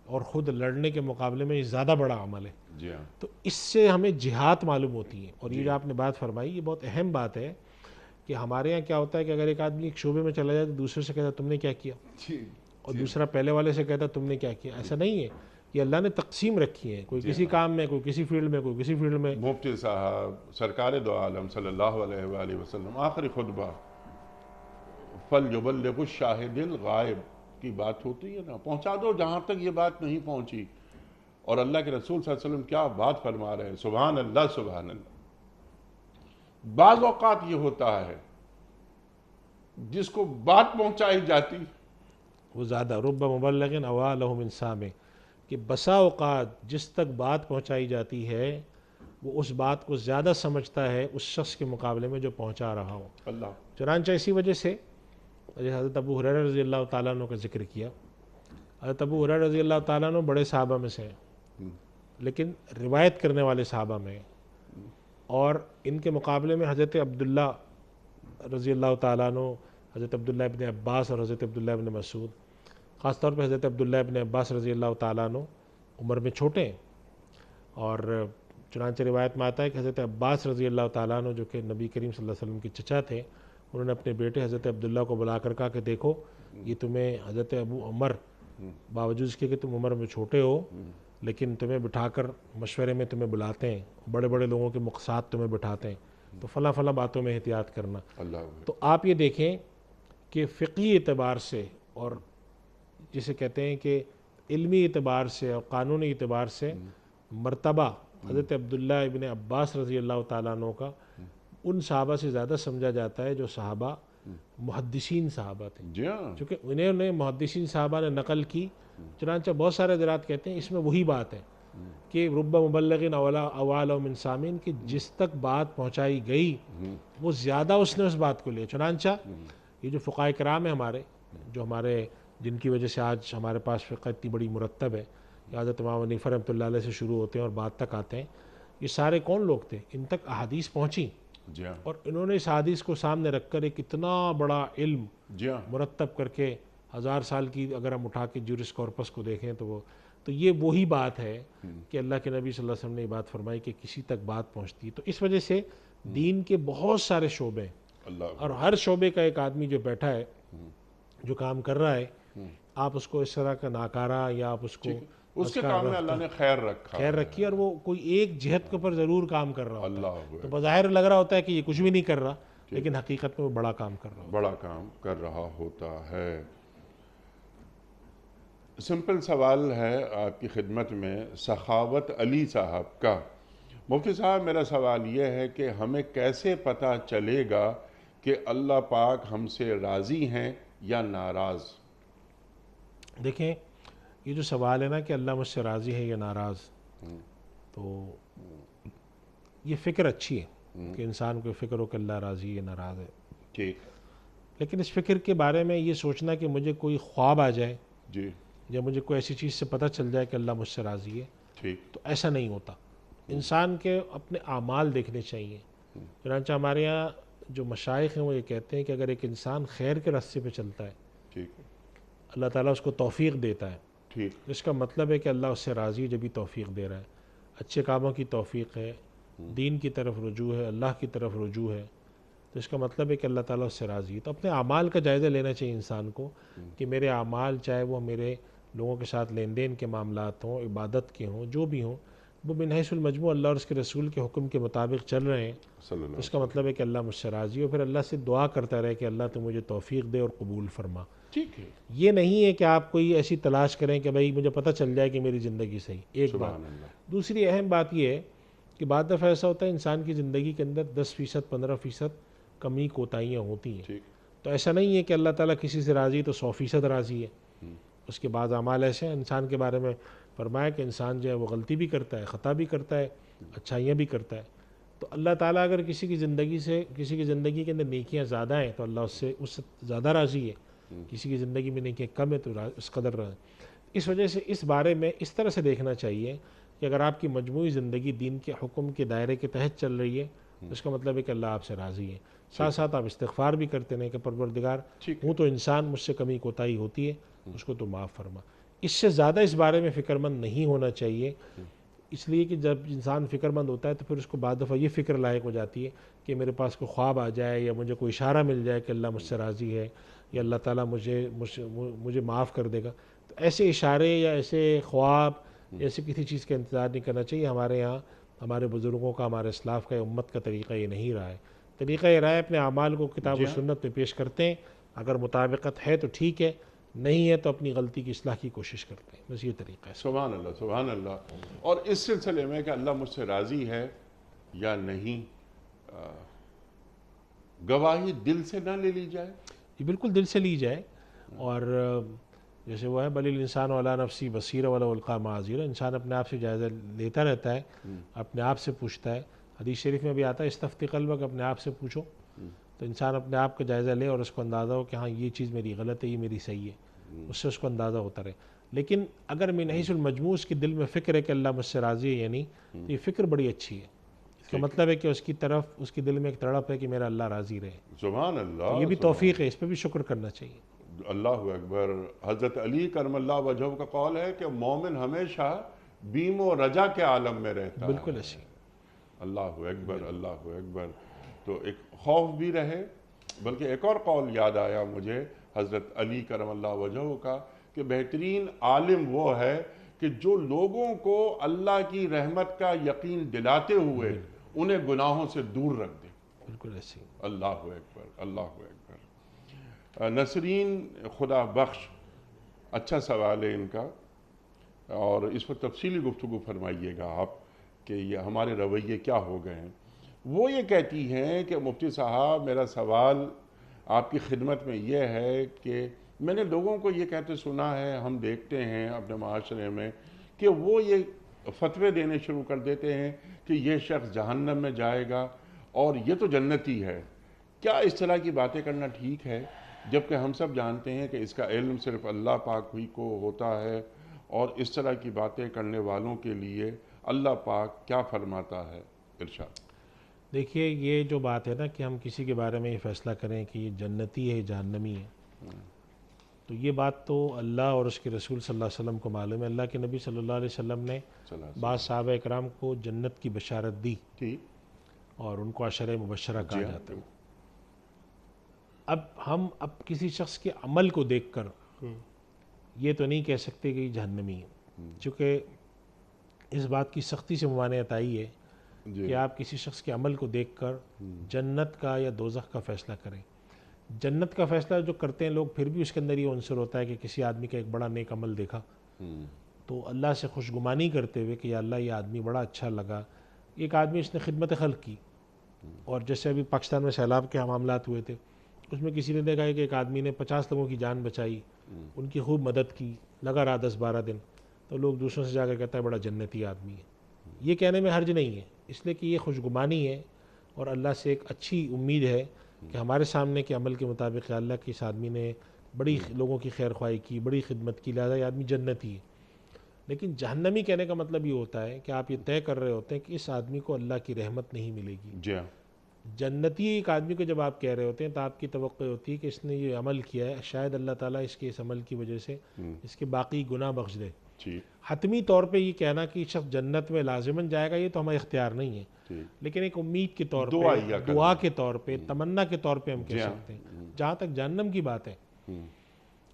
اور خود لڑنے کے مقابلے میں یہ زیادہ بڑا عمل ہے۔ جی ہاں تو اس سے ہمیں جہاد معلوم ہوتی ہے، اور یہ جو آپ نے بات فرمائی یہ بہت اہم بات ہے کہ ہمارے ہاں کیا ہوتا ہے کہ اگر ایک آدمی ایک شعبے میں چلا جائے تو دوسرے سے کہتا ہے تم نے کیا کیا، جی اور دوسرا پہلے والے سے کہتا ہے تم نے کیا کیا۔ ایسا نہیں ہے، یہ اللہ نے تقسیم رکھی ہے، کوئی کسی کام میں، کوئی کسی فیلڈ میں، کوئی کسی فیلڈ میں۔ مفتی صاحب سرکار دو عالم صلی اللہ علیہ وآلہ وسلم آخری خطبہ فَلْيُبَلِّغُ الشَّاهِدِ الْغَائِبِ کی بات ہوتی ہے نا، پہنچا دو جہاں تک یہ بات نہیں پہنچی، اور اللہ کے رسول صلی اللہ علیہ وسلم کیا بات فرما رہے ہیں، سبحان اللہ سبحان اللہ۔ بعض اوقات یہ ہوتا ہے جس کو بات پہنچائی جاتی وہ زیادہ رب مبلغ اوا لہ من سامع، کہ بسا اوقات جس تک بات پہنچائی جاتی ہے وہ اس بات کو زیادہ سمجھتا ہے اس شخص کے مقابلے میں جو پہنچا رہا ہو۔ اللہ چنانچہ اسی وجہ سے حضرت ابو ہریرہ رضی اللہ تعالیٰ عنہ کا ذکر کیا۔ حضرت ابو ہریرہ رضی اللہ تعالیٰ عنہ بڑے صحابہ میں سے ہیں، لیکن روایت کرنے والے صحابہ میں ہیں، اور ان کے مقابلے میں حضرت عبداللہ رضی اللہ تعالیٰ عنہ، حضرت عبداللہ ابن عباس اور حضرت عبداللہ ابن مسعود، خاص طور پہ حضرت عبداللہ ابن عباس رضی اللہ تعالیٰ عنہ عمر میں چھوٹے ہیں، اور چنانچہ روایت میں آتا ہے کہ حضرت عباس رضی اللہ تعالیٰ عنہ جو کہ نبی کریم صلی اللہ علیہ وسلم کے چچا تھے، انہوں نے اپنے بیٹے حضرت عبداللہ کو بلا کر کہا کہ دیکھو یہ تمہیں حضرت ابو عمر، باوجود اس کے کہ تم عمر میں چھوٹے ہو لیکن تمہیں بٹھا کر مشورے میں تمہیں بلاتے ہیں، بڑے بڑے لوگوں کے مقصد تمہیں بٹھاتے ہیں، تو فلاں فلاں باتوں میں احتیاط کرنا۔ اللہ تو آپ یہ دیکھیں کہ فقہی اعتبار سے، اور جسے کہتے ہیں کہ علمی اعتبار سے اور قانونی اعتبار سے، مرتبہ حضرت عبداللہ ابن عباس رضی اللہ تعالیٰ عنہ کا ان صحابہ سے زیادہ سمجھا جاتا ہے جو صحابہ محدثین صحابہ تھے، جی ہاں چونکہ انہیں نے محدثین صحابہ نے نقل کی۔ چنانچہ بہت سارے حضرات کہتے ہیں اس میں وہی بات ہے کہ رب مبلغ اوا لہ من سامع، کہ جس تک بات پہنچائی گئی وہ زیادہ اس نے اس بات کو لیا۔ چنانچہ یہ جو فقہاء کرام ہیں ہمارے، جو ہمارے جن کی وجہ سے آج ہمارے پاس فقہ اتنی بڑی مرتب ہے، حضرت امام حنیفہ رحمۃ اللہ علیہ سے شروع ہوتے ہیں اور بعد تک آتے ہیں، یہ سارے کون لوگ تھے؟ ان تک احادیث پہنچی، جی ہاں اور انہوں نے اس حدیث کو سامنے رکھ کر ایک اتنا بڑا علم جی ہاں مرتب کر کے، 1000 سال کی اگر ہم اٹھا کے جورس کارپس کو دیکھیں تو یہ وہی بات ہے کہ اللہ کے نبی صلی اللہ علیہ وسلم نے یہ بات فرمائی کہ کسی تک بات پہنچتی ہے۔ تو اس وجہ سے دین کے بہت سارے شعبے ہیں، اللہ اور ہر شعبے کا ایک آدمی جو بیٹھا ہے، جو کام کر رہا ہے، آپ اس کو اس طرح کا ناکارہ یا آپ اس کو اس کے کام میں اللہ نے خیر رکھا خیر رکھی، اور وہ کوئی ایک جہت کے اوپر ضرور کام کر رہا ہوتا ہے، اللہ تو بظاہر لگ رہا ہوتا ہے کہ یہ کچھ بھی نہیں کر رہا، لیکن حقیقت میں وہ بڑا کام کر رہا ہوتا بڑا کام کر رہا ہوتا ہے۔ سمپل سوال ہے آپ کی خدمت میں سخاوت علی صاحب کا۔ مفتی صاحب میرا سوال یہ ہے کہ ہمیں کیسے پتہ چلے گا کہ اللہ پاک ہم سے راضی ہیں یا ناراض؟ دیکھیں یہ جو سوال ہے نا کہ اللہ مجھ سے راضی ہے یا ناراض، تو یہ فکر اچھی ہے کہ انسان کو فکر ہو کہ اللہ راضی ہے یا ناراض ہے، ٹھیک لیکن اس فکر کے بارے میں یہ سوچنا کہ مجھے کوئی خواب آ جائے جی یا مجھے کوئی ایسی چیز سے پتہ چل جائے کہ اللہ مجھ سے راضی ہے، ٹھیک تو ایسا نہیں ہوتا۔ انسان کے اپنے اعمال دیکھنے چاہیے۔ چنانچہ ہمارے یہاں جو مشائخ ہیں وہ یہ کہتے ہیں کہ اگر ایک انسان خیر کے راستے پہ چلتا ہے، ٹھیک اللہ تعالیٰ اس کو توفیق دیتا ہے، ٹھیک اس کا مطلب ہے کہ اللہ اس سے راضی ہے جب بھی توفیق دے رہا ہے، اچھے کاموں کی توفیق ہے، دین کی طرف رجوع ہے، اللہ کی طرف رجوع ہے، تو اس کا مطلب ہے کہ اللہ تعالیٰ اس سے راضی ہے۔ تو اپنے اعمال کا جائزہ لینا چاہیے انسان کو کہ میرے اعمال، چاہے وہ میرے لوگوں کے ساتھ لین دین کے معاملات ہوں، عبادت کے ہوں، جو بھی ہوں، وہ من حیث المجموع اللہ اور اس کے رسول کے حکم کے مطابق چل رہے ہیں، صلی اللہ اس کا مطلب ہے کہ اللہ مجھ سے راضی ہے، اور پھر اللہ سے دعا کرتا رہے کہ اللہ تو مجھے توفیق دے اور قبول فرما۔ ٹھیک ہے یہ نہیں ہے کہ آپ کوئی ایسی تلاش کریں کہ بھائی مجھے پتہ چل جائے کہ میری زندگی صحیح، ایک بات۔ سبحان اللہ دوسری اہم بات یہ ہے کہ بعض دفعہ ایسا ہوتا ہے انسان کی زندگی کے اندر 10%، 15% کمی کوتاہیاں ہوتی ہیں، ٹھیک تو ایسا نہیں ہے کہ اللہ تعالیٰ کسی سے راضی تو 100% راضی ہے۔ اس کے بعض اعمال ایسے ہیں، انسان کے بارے میں فرمایا کہ انسان جو ہے وہ غلطی بھی کرتا ہے، خطا بھی کرتا ہے، اچھائیاں بھی کرتا ہے، تو اللہ تعالیٰ اگر کسی کی زندگی کے اندر نیکیاں زیادہ ہیں تو اللہ اس سے زیادہ راضی ہے، کسی کی زندگی میں نیکیاں کم ہے تو اس قدر اس وجہ سے اس بارے میں اس طرح سے دیکھنا چاہیے کہ اگر آپ کی مجموعی زندگی دین کے حکم کے دائرے کے تحت چل رہی ہے تو اس کا مطلب ہے کہ اللہ آپ سے راضی ہے. ساتھ ساتھ آپ استغفار بھی کرتے رہیں کہ پروردگار ہوں تو انسان، مجھ سے کمی کوتاہی ہوتی ہے، اس کو تو معاف فرما. اس سے زیادہ اس بارے میں فکر مند نہیں ہونا چاہیے، اس لیے کہ جب انسان فکر مند ہوتا ہے تو پھر اس کو بعد دفعہ یہ فکر لائق ہو جاتی ہے کہ میرے پاس کوئی خواب آ جائے یا مجھے کوئی اشارہ مل جائے کہ اللہ مجھ سے راضی ہے یا اللہ تعالیٰ مجھے معاف کر دے گا. تو ایسے اشارے یا ایسے خواب ایسے کسی چیز کا انتظار نہیں کرنا چاہیے. ہمارے یہاں ہمارے بزرگوں کا، ہمارے اسلاف کا، امت کا طریقہ یہ نہیں رہا ہے. طریقہ یہ رہا ہے اپنے اعمال کو کتاب و سنت میں پیش کرتے ہیں، اگر مطابقت ہے تو ٹھیک ہے، نہیں ہے تو اپنی غلطی کی اصلاح کی کوشش کرتے ہیں. بس یہ طریقہ ہے. سبحان اللہ، سبحان اللہ. اور اس سلسلے میں کہ اللہ مجھ سے راضی ہے یا نہیں، گواہی دل سے نہ لے لی جائے. یہ بالکل دل سے لی جائے. اور جیسے وہ ہے بل الانسان علی نفسی بصیرہ ولو القی معاذیرہ، انسان اپنے آپ سے جائزہ لیتا رہتا ہے، اپنے آپ سے پوچھتا ہے. حدیث شریف میں بھی آتا ہے استفتی قلبک، اپنے آپ سے پوچھو. تو انسان اپنے آپ کا جائزہ لے اور اس کو اندازہ ہو کہ ہاں یہ چیز میری غلط ہے، یہ میری صحیح ہے، اس سے اس کو اندازہ ہوتا رہے. لیکن اگر من حیث المجموع اس کے دل میں فکر ہے کہ اللہ مجھ سے راضی ہے یا نہیں، تو یہ فکر بڑی اچھی ہے. اس کا مطلب ہے کہ اس کی طرف، اس کے دل میں ایک تڑپ ہے کہ میرا اللہ راضی رہے. سبحان اللہ. یہ بھی توفیق ہے، اس پہ بھی شکر کرنا چاہیے. اللہ اکبر. حضرت علی کرم اللہ وجہہ کا قول ہے کہ مومن ہمیشہ بیم و رجا کے عالم میں رہتا ہے. بالکل ایسی. اللہ اکبر، اللہ اکبر. تو ایک خوف بھی رہے. بلکہ ایک اور قول یاد آیا مجھے حضرت علی کرم اللہ وجہہ کا کہ بہترین عالم وہ ہے کہ جو لوگوں کو اللہ کی رحمت کا یقین دلاتے ہوئے انہیں گناہوں سے دور رکھ دے. بالکل ایسی. اللہ اکبر، اللہ اکبر. نسرین خدا بخش، اچھا سوال ہے ان کا، اور اس پر تفصیلی گفتگو فرمائیے گا آپ کہ یہ ہمارے رویے کیا ہو گئے ہیں. وہ یہ کہتی ہیں کہ مفتی صاحب میرا سوال آپ کی خدمت میں یہ ہے کہ میں نے لوگوں کو یہ کہتے سنا ہے، ہم دیکھتے ہیں اپنے معاشرے میں کہ وہ یہ فتوے دینے شروع کر دیتے ہیں کہ یہ شخص جہنم میں جائے گا اور یہ تو جنتی ہے. کیا اس طرح کی باتیں کرنا ٹھیک ہے؟ جبکہ ہم سب جانتے ہیں کہ اس کا علم صرف اللہ پاک ہی کو ہوتا ہے، اور اس طرح کی باتیں کرنے والوں کے لیے اللہ پاک کیا فرماتا ہے؟ ارشاد. دیکھیے یہ جو بات ہے نا کہ ہم کسی کے بارے میں یہ فیصلہ کریں کہ یہ جنتی ہے، جہنمی ہے، تو یہ بات تو اللہ اور اس کے رسول صلی اللہ علیہ وسلم کو معلوم ہے. اللہ کے نبی صلی اللہ علیہ وسلم نے بعض صحابہ اکرام کو جنت کی بشارت دی اور ان کو عشرہ مبشرہ کہا جاتا ہے. اب ہم کسی شخص کے عمل کو دیکھ کر یہ تو نہیں کہہ سکتے کہ یہ جہنمی ہے، چونکہ اس بات کی سختی سے ممانعت آئی ہے کہ آپ کسی شخص کے عمل کو دیکھ کر جنت کا یا دوزخ کا فیصلہ کریں. جنت کا فیصلہ جو کرتے ہیں لوگ، پھر بھی اس کے اندر یہ عنصر ہوتا ہے کہ کسی آدمی کا ایک بڑا نیک عمل دیکھا تو اللہ سے خوشگمانی کرتے ہوئے کہ یا اللہ یہ آدمی بڑا اچھا لگا. ایک آدمی اس نے خدمت خلق کی، اور جیسے ابھی پاکستان میں سیلاب کے معاملات ہوئے تھے، اس میں کسی نے دیکھا ہے کہ ایک آدمی نے 50 لوگوں کی جان بچائی، ان کی خوب مدد کی، لگا رہا 10-12 دن، تو لوگ دوسروں سے جا کر کہتا ہے بڑا جنتی آدمی ہے. یہ کہنے میں حرج نہیں ہے، اس لیے کہ یہ خوشگمانی ہے اور اللہ سے ایک اچھی امید ہے کہ ہمارے سامنے کے عمل کے مطابق اللہ کی اس آدمی نے بڑی لوگوں کی خیر خواہی کی، بڑی خدمت کی، لہذا یہ آدمی جنتی ہے. لیکن جہنمی کہنے کا مطلب یہ ہوتا ہے کہ آپ یہ طے کر رہے ہوتے ہیں کہ اس آدمی کو اللہ کی رحمت نہیں ملے گی. جنتی ایک آدمی کو جب آپ کہہ رہے ہوتے ہیں تو آپ کی توقع ہوتی ہے کہ اس نے یہ عمل کیا ہے، شاید اللہ تعالیٰ اس کے اس عمل کی وجہ سے اس کے باقی گناہ بخش دے. حتمی طور پہ یہ کہنا کہ شخص جنت میں لازماً جائے گا یہ تو ہمارا اختیار نہیں ہے، لیکن ایک امید کے طور پہ، دعا کے طور پہ، تمنا کے طور پہ ہم کہہ سکتے ہیں. جہاں تک جہنم کی بات ہے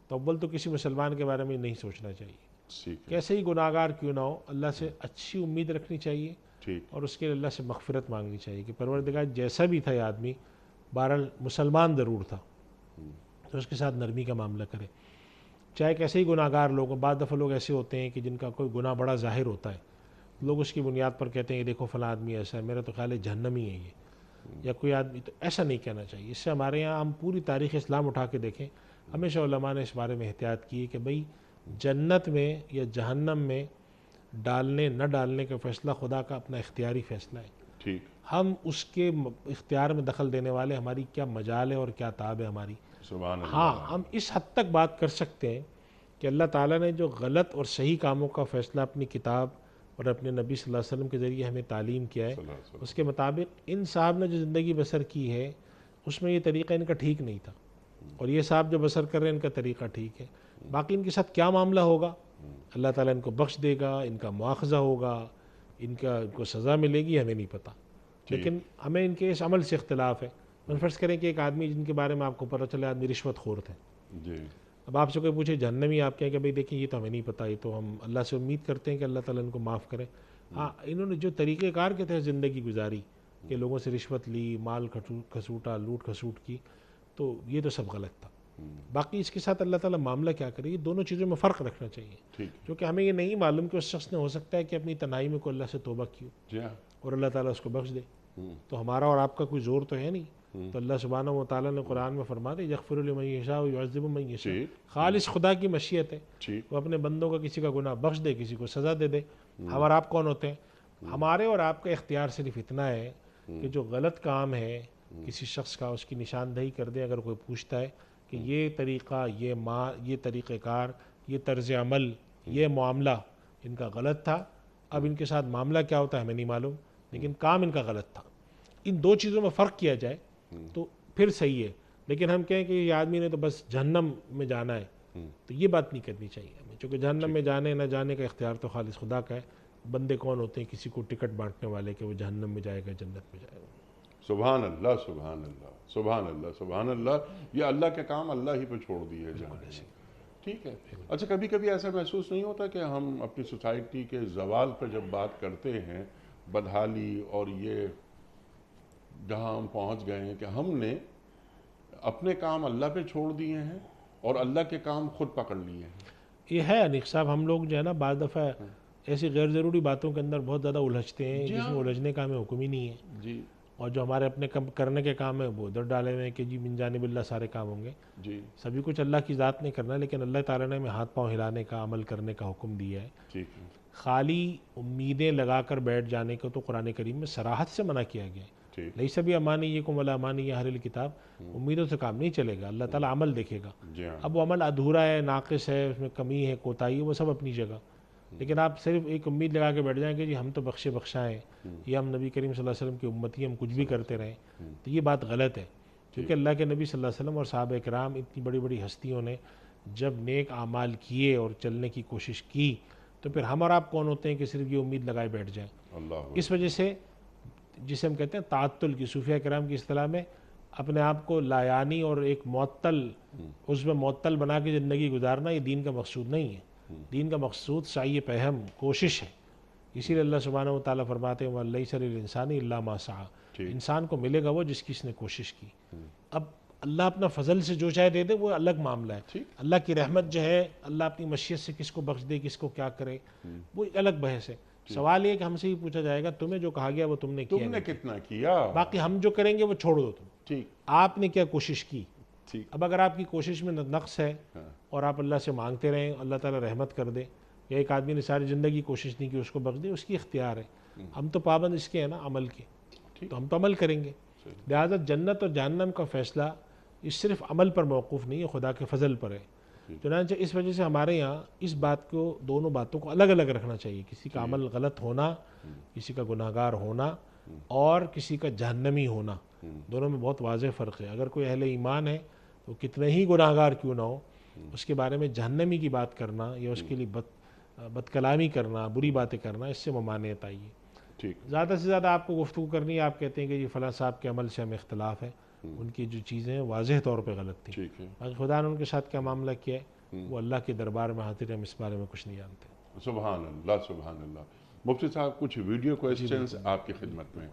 تو اول تو کسی مسلمان کے بارے میں نہیں سوچنا چاہیے، کیسے ہی گناہ گار کیوں نہ ہو، اللہ سے اچھی امید رکھنی چاہیے اور اس کے اللہ سے مغفرت مانگنی چاہیے کہ پروردگار جیسا بھی تھا یہ آدمی، بہرحال مسلمان ضرور تھا، تو اس کے ساتھ نرمی کا معاملہ کرے. چاہے کیسے ہی گناہ گار لوگ، بعض دفعہ لوگ ایسے ہوتے ہیں کہ جن کا کوئی گناہ بڑا ظاہر ہوتا ہے، لوگ اس کی بنیاد پر کہتے ہیں کہ دیکھو فلاں آدمی ایسا ہے، میرا تو خیال ہے جہنمی ہے یہ، یا کوئی آدمی، تو ایسا نہیں کہنا چاہیے. اس سے ہمارے یہاں ہم پوری تاریخ اسلام اٹھا کے دیکھیں، ہمیشہ علماء نے اس بارے میں احتیاط کی ہے کہ بھئی جنت میں یا جہنم میں ڈالنے نہ ڈالنے کا فیصلہ خدا کا اپنا اختیاری فیصلہ ہے. ہم اس کے اختیار میں دخل دینے والے، ہماری کیا مجال ہے اور کیا تاب ہے ہماری. سبحان اللہ. ہاں ہم اس حد تک بات کر سکتے ہیں کہ اللہ تعالیٰ نے جو غلط اور صحیح کاموں کا فیصلہ اپنی کتاب اور اپنے نبی صلی اللہ علیہ وسلم کے ذریعے ہمیں تعلیم کیا ہے، صلی اللہ علیہ وسلم. اس کے مطابق ان صاحب نے جو زندگی بسر کی ہے اس میں یہ طریقہ ان کا ٹھیک نہیں تھا، اور یہ صاحب جو بسر کر رہے ہیں ان کا طریقہ ٹھیک ہے. باقی ان کے ساتھ کیا معاملہ ہوگا، اللہ تعالیٰ ان کو بخش دے گا، ان کا مواخذہ ہوگا، ان کو سزا ملے گی، ہمیں نہیں پتہ. لیکن ہمیں ان کے اس عمل سے اختلاف ہے. فرض کریں کہ ایک آدمی جن کے بارے میں آپ کو پتہ چلے آدمی رشوت خور تھے، جی اب آپ سے کوئی پوچھے جہنمی آپ کہیں کہ بھئی دیکھیں یہ تو ہمیں نہیں پتہ، یہ تو ہم اللہ سے امید کرتے ہیں کہ اللہ تعالیٰ ان کو معاف کرے. ہاں انہوں نے جو طریقہ کار کے تحت زندگی گزاری کہ لوگوں سے رشوت لی، مال کھسوٹا، لوٹ کھسوٹ کی، تو یہ تو سب غلط تھا. باقی اس کے ساتھ اللہ تعالیٰ معاملہ کیا کرے، یہ دونوں چیزوں میں فرق رکھنا چاہیے، ٹھیک. کیونکہ ہمیں یہ نہیں معلوم کہ اس شخص نے ہو سکتا ہے کہ اپنی تنہائی میں کوئی اللہ سے توبہ کی ہو جی ہاں. اور اللہ تعالیٰ اس کو بخش دے. تو ہمارا اور آپ کا کوئی زور تو ہے نہیں. تو اللہ سبحانہ و تعالیٰ نے قرآن میں فرما دے یغفر لمن یشاء ویعذب من یشاء، جی خالص خدا کی مشیت ہے، ٹھیک. وہ اپنے بندوں کا کسی کا گناہ بخش دے، کسی کو سزا دے دے. ہم اور آپ کون ہوتے ہیں؟ ہمارے اور آپ کا اختیار صرف اتنا ہے کہ جو غلط کام ہے کسی شخص کا اس کی نشاندہی کر دیں. اگر کوئی پوچھتا ہے کہ یہ طریقہ، یہ طریقہ کار، یہ طرز عمل، یہ معاملہ ان کا غلط تھا، اب ان کے ساتھ معاملہ کیا ہوتا ہے ہمیں نہیں معلوم، لیکن کام ان کا غلط تھا. ان دو چیزوں میں فرق کیا جائے تو پھر صحیح ہے. لیکن ہم کہیں کہ یہ آدمی نے تو بس جہنم میں جانا ہے، تو یہ بات نہیں کرنی چاہیے ہمیں، چونکہ جہنم میں جانے نہ جانے کا اختیار تو خالص خدا کا ہے. بندے کون ہوتے ہیں کسی کو ٹکٹ بانٹنے والے کہ وہ جہنم میں جائے گا جنت میں جائے گا. سبحان اللہ سبحان اللہ سبحان اللہ سبحان اللہ. یہ اللہ کے کام اللہ ہی پہ چھوڑ دیے جانے ہیں. ٹھیک ہے. اچھا کبھی کبھی ایسا محسوس نہیں ہوتا کہ ہم اپنی سوسائٹی کے زوال پر جب بات کرتے ہیں، بدحالی اور یہ جہاں ہم پہنچ گئے ہیں کہ ہم نے اپنے کام اللہ پہ چھوڑ دیے ہیں اور اللہ کے کام خود پکڑ لیے ہیں. یہ ہے انیق صاحب، ہم لوگ جو ہے نا بعض دفعہ ایسی غیر ضروری باتوں کے اندر بہت زیادہ الجھتے ہیں جس میں الجھنے کا ہمیں حکم ہی نہیں ہے. جی اور جو ہمارے اپنے کرنے کے کام ہیں وہ ادھر ڈالے ہوئے ہیں کہ جی من جانب اللہ سارے کام ہوں گے. جی سبھی کچھ اللہ کی ذات نے کرنا ہے، لیکن اللہ تعالیٰ نے ہمیں ہاتھ پاؤں ہلانے کا، عمل کرنے کا حکم دیا ہے. ٹھیک ہے. خالی امیدیں لگا کر بیٹھ جانے کو تو قرآن کریم میں صراحت سے منع کیا گیا ہے. ٹھیک. لیس بامانیکم ولا امانی اہل الکتاب، امیدوں سے کام نہیں چلے گا، اللہ تعالیٰ عمل دیکھے گا. جی ہاں. اب وہ عمل ادھورا ہے، ناقص ہے، اس میں کمی ہے، کوتاہی ہے، وہ سب اپنی جگہ. لیکن آپ صرف ایک امید لگا کے بیٹھ جائیں کہ جی ہم تو بخشے بخشا ہیں، یا ہم نبی کریم صلی اللہ علیہ وسلم کی امتی، ہم کچھ بھی کرتے رہیں، تو یہ بات غلط ہے. کیونکہ اللہ کے نبی صلی اللہ علیہ وسلم اور صحابہ کرام اتنی بڑی بڑی ہستیوں نے جب نیک اعمال کیے اور چلنے کی کوشش کی، تو پھر ہم اور آپ کون ہوتے ہیں کہ صرف یہ امید لگائے بیٹھ جائیں. اللہ. اس وجہ سے جسے ہم کہتے ہیں تعطل کی، صوفیہ کرام کی اصطلاح میں اپنے آپ کو لایانی اور ایک معطل، اس میں معطل بنا کے زندگی گزارنا، یہ دین کا مقصود نہیں ہے. دین کا مقصود سعی پہم، کوشش ہے. اسی لیے اللہ سبحانہ و تعالیٰ فرماتے ہیں وَلَيْسَ لِلْإِنسَانِ إِلَّا مَا سَعَىٰ، انسان کو ملے گا وہ جس کی اس نے کوشش کی. اب اللہ اپنا فضل سے جو چاہے دے دے وہ الگ معاملہ ہے. اللہ کی رحمت جو ہے، اللہ اپنی مشیت سے کس کو بخش دے، کس کو کیا کرے، وہ ایک الگ بحث ہے. سوال یہ کہ ہم سے ہی پوچھا جائے گا تمہیں جو کہا گیا وہ تم نے کیا، تم نے کتنا کیا، باقی ہم جو کریں گے وہ چھوڑ دو تم. ٹھیک. آپ نے کیا کوشش کی. ٹھیک. اب اگر آپ کی کوشش میں نقص ہے اور آپ اللہ سے مانگتے رہیں اللہ تعالیٰ رحمت کر دے، یا ایک آدمی نے ساری زندگی کوشش نہیں کی اس کو بخش دے، اس کی اختیار ہے. ہم تو پابند اس کے ہیں نا عمل کے، تو ہم تو عمل کریں گے. لہٰذا جنت اور جہنم کا فیصلہ اس صرف عمل پر موقوف نہیں ہے، خدا کے فضل پر ہے. چنانچہ اس وجہ سے ہمارے یہاں اس بات کو، دونوں باتوں کو الگ الگ رکھنا چاہیے. کسی کا عمل غلط ہونا، کسی کا گناہ گار ہونا، اور کسی کا جہنمی ہونا، دونوں میں بہت واضح فرق ہے. اگر کوئی اہل ایمان ہے تو کتنے ہی گناہ گار کیوں نہ ہو، اس کے بارے میں جہنمی کی بات کرنا یا اس کے لیے بد کلامی کرنا، بری باتیں کرنا، اس سے ممانعت آئی ہے. ٹھیک. زیادہ سے زیادہ آپ کو گفتگو کرنی ہے، آپ کہتے ہیں کہ یہ فلاں صاحب کے عمل سے ہمیں اختلاف ہے، ان کی جو چیزیں واضح طور پہ غلط تھیں. ٹھیک ہے. باقی خدا نے ان کے ساتھ کیا معاملہ کیا ہے وہ اللہ کے دربار میں حاضر ہے، ہم اس بارے میں کچھ نہیں جانتے. سبحان اللہ سبحان اللہ. مفتی صاحب کچھ ویڈیو کوئسچنز آپ کی خدمت میں.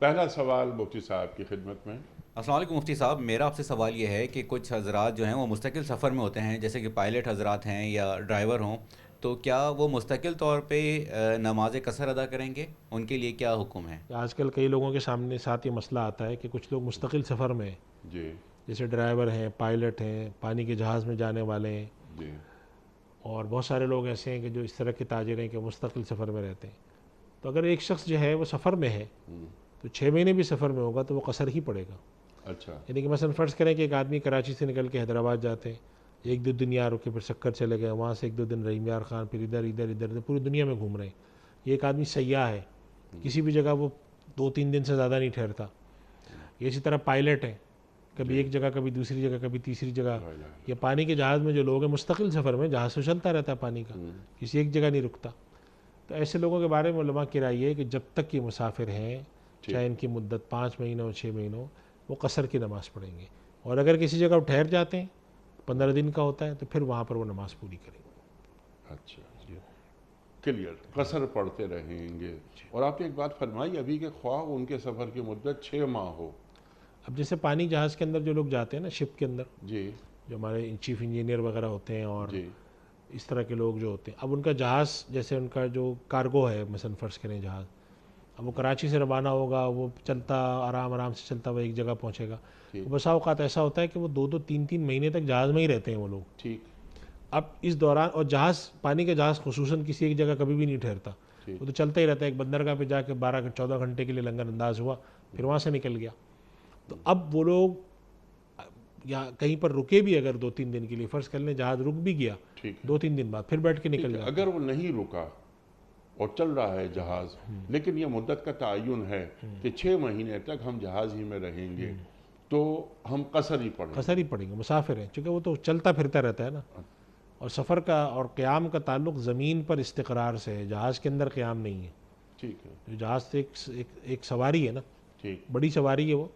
پہلا سوال مفتی صاحب کی خدمت میں. السلام علیکم مفتی صاحب، میرا آپ سے سوال یہ ہے کہ کچھ حضرات جو ہیں وہ مستقل سفر میں ہوتے ہیں، جیسے کہ پائلٹ حضرات ہیں یا ڈرائیور ہوں، تو کیا وہ مستقل طور پہ نماز قصر ادا کریں گے؟ ان کے لیے کیا حکم ہے؟ آج کل کئی لوگوں کے سامنے ساتھ یہ مسئلہ آتا ہے کہ کچھ لوگ مستقل سفر میں ہیں، جی جیسے ڈرائیور ہیں، پائلٹ ہیں، پانی کے جہاز میں جانے والے ہیں، جی اور بہت سارے لوگ ایسے ہیں کہ جو اس طرح کے تاجر ہیں کہ مستقل سفر میں رہتے ہیں. تو اگر ایک شخص جو ہے وہ سفر میں ہے تو 6 مہینے بھی سفر میں ہوگا تو وہ قصر ہی پڑے گا. اچھا یعنی کہ مثلا فرض کریں کہ ایک آدمی کراچی سے نکل کے حیدرآباد جاتے ہیں، 1-2 دن یہاں رکے، پھر سکر چلے گئے، وہاں سے 1-2 دن رحیم یار خان، پھر ادھر پوری دنیا میں گھوم رہے ہیں. یہ ایک آدمی سیاح ہے، کسی بھی جگہ وہ 2-3 دن سے زیادہ نہیں ٹھہرتا. اسی طرح پائلٹ ہیں، کبھی ایک جگہ کبھی دوسری جگہ کبھی تیسری جگہ. یہ پانی کے جہاز میں جو لوگ ہیں مستقل سفر میں، جہاز تو چلتا رہتا ہے پانی کا، کسی ایک جگہ نہیں رکتا. تو ایسے لوگوں کے بارے میں علماء کی رائے یہ ہے کہ جب تک یہ مسافر ہیں، چاہے ان کی مدت 5 مہینوں 6 مہینوں، وہ قصر کی نماز پڑھیں گے. اور اگر کسی جگہ وہ ٹھہر جاتے ہیں، 15 دن کا ہوتا ہے، تو پھر وہاں پر وہ نماز پوری کریں گے. اچھا کلیئر، قصر پڑھتے رہیں گے. اور آپ نے ایک بات فرمائی ابھی کہ خواہ ان کے سفر کی مدت 6 ماہ ہو. اب جیسے پانی جہاز کے اندر جو لوگ جاتے ہیں نا، شپ کے اندر، جی جو ہمارے چیف انجینئر وغیرہ ہوتے ہیں اور جی اس طرح کے لوگ جو ہوتے ہیں، اب ان کا جہاز جیسے ان کا جو کارگو ہے، مثلا فرض کریں جہاز، اب وہ کراچی سے روانہ ہوگا، وہ چلتا آرام سے چلتا وہ ایک جگہ پہنچے گا. بسا اوقات ایسا ہوتا ہے کہ وہ 2-2 3-3 مہینے تک جہاز میں ہی رہتے ہیں وہ لوگ. ٹھیک. اب اس دوران، اور جہاز پانی کا جہاز خصوصاً کسی ایک جگہ کبھی بھی نہیں ٹھہرتا، وہ تو چلتا ہی رہتا ہے. ایک بندرگاہ پہ جا کے 12-14 گھنٹے کے لیے لنگر انداز ہوا، پھر وہاں سے نکل گیا. تو اب وہ لوگ یا کہیں پر رکے بھی اگر 2-3 دن کے لیے، فرض کر لیں جہاز رک بھی گیا، 2-3 دن بعد پھر بیٹھ کے نکل جاتا. اگر وہ نہیں رکا اور چل رہا ہے جہاز، لیکن یہ مدت کا تعین ہے کہ 6 مہینے تک ہم جہاز ہی میں رہیں گے، تو ہم قصر ہی پڑھیں گے. قصر ہی پڑیں گے، مسافر ہیں، چونکہ وہ تو چلتا پھرتا رہتا ہے نا. اور سفر کا اور قیام کا تعلق زمین پر استقرار سے ہے، جہاز کے اندر قیام نہیں ہے. ٹھیک ہے. جو جہاز سے ایک سواری ہے نا، ٹھیک. بڑی سواری ہے وہ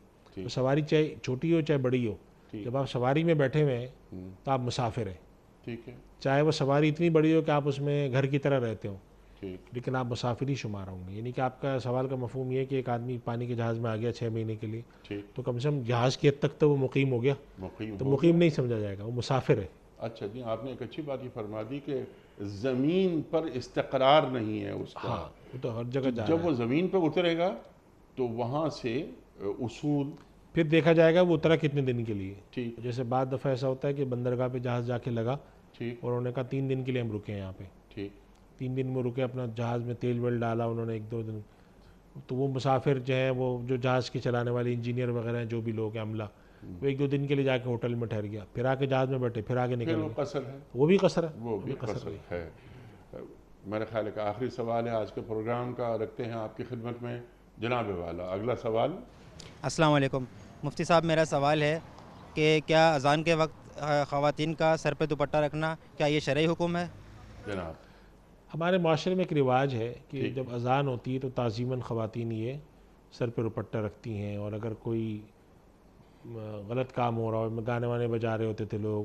سواری چاہے چھوٹی ہو چاہے بڑی ہو، جب آپ سواری میں بیٹھے ہوئے ہیں تو آپ مسافر ہیں. ٹھیک ہے. چاہے وہ سواری اتنی بڑی ہو کہ آپ اس میں گھر کی طرح رہتے ہو، ٹھیک. لیکن آپ مسافر ہی شمار ہوں گے. یعنی کہ آپ کا سوال کا مفہوم یہ ہے کہ ایک آدمی پانی کے جہاز میں آ گیا 6 مہینے کے لیے، ٹھیک. تو کم سے کم جہاز کی حد تک تو وہ مقیم ہو گیا. مقیم تو ہو مقیم نہیں سمجھا جائے گا، وہ مسافر ہے. اچھا جی، آپ نے ایک اچھی بات یہ فرما دی کہ زمین پر استقرار نہیں ہے اس کا. ہاں، وہ تو ہر جگہ جا رہا جب وہ زمین پہ اترے گا تو وہاں سے اصول پھر دیکھا جائے گا وہ اترا کتنے دن کے لیے. ٹھیک. جیسے بعض دفعہ ایسا ہوتا ہے کہ بندرگاہ پہ جہاز جا کے لگا ٹھیک. اور انہوں نے کہا 3 دن کے لیے ہم رکے ہیں یہاں پہ. ٹھیک. 3 دن میں رکے، اپنا جہاز میں تیل ویل ڈالا انہوں نے 1-2 دن. تو وہ مسافر جو ہیں، وہ جو جہاز کے چلانے والے انجینئر وغیرہ ہیں، جو بھی لوگ ہیں عملہ، وہ 1-2 دن کے لیے جا کے ہوٹل میں ٹھہر گیا، پھر آ کے جہاز میں بیٹھے، پھر آگے پھر نکل وہ گئے. قصر ہے. وہ بھی قصر ہے. وہ بھی قصر ہے. میرا خیال ہے کہ آخری سوال ہے آج کے پروگرام کا، رکھتے ہیں آپ کی خدمت میں جناب والا. اگلا سوال. السلام علیکم مفتی صاحب، میرا سوال ہے کہ کیا اذان کے وقت خواتین کا سر پہ دوپٹہ رکھنا کیا یہ شرعی حکم ہے؟ جناب. ہمارے معاشرے میں ایک رواج ہے کہ جب اذان ہوتی ہے تو تعظیماً خواتین یہ سر پہ دوپٹہ رکھتی ہیں، اور اگر کوئی غلط کام ہو رہا ہو، گانے وانے بجا رہے ہوتے تھے لوگ،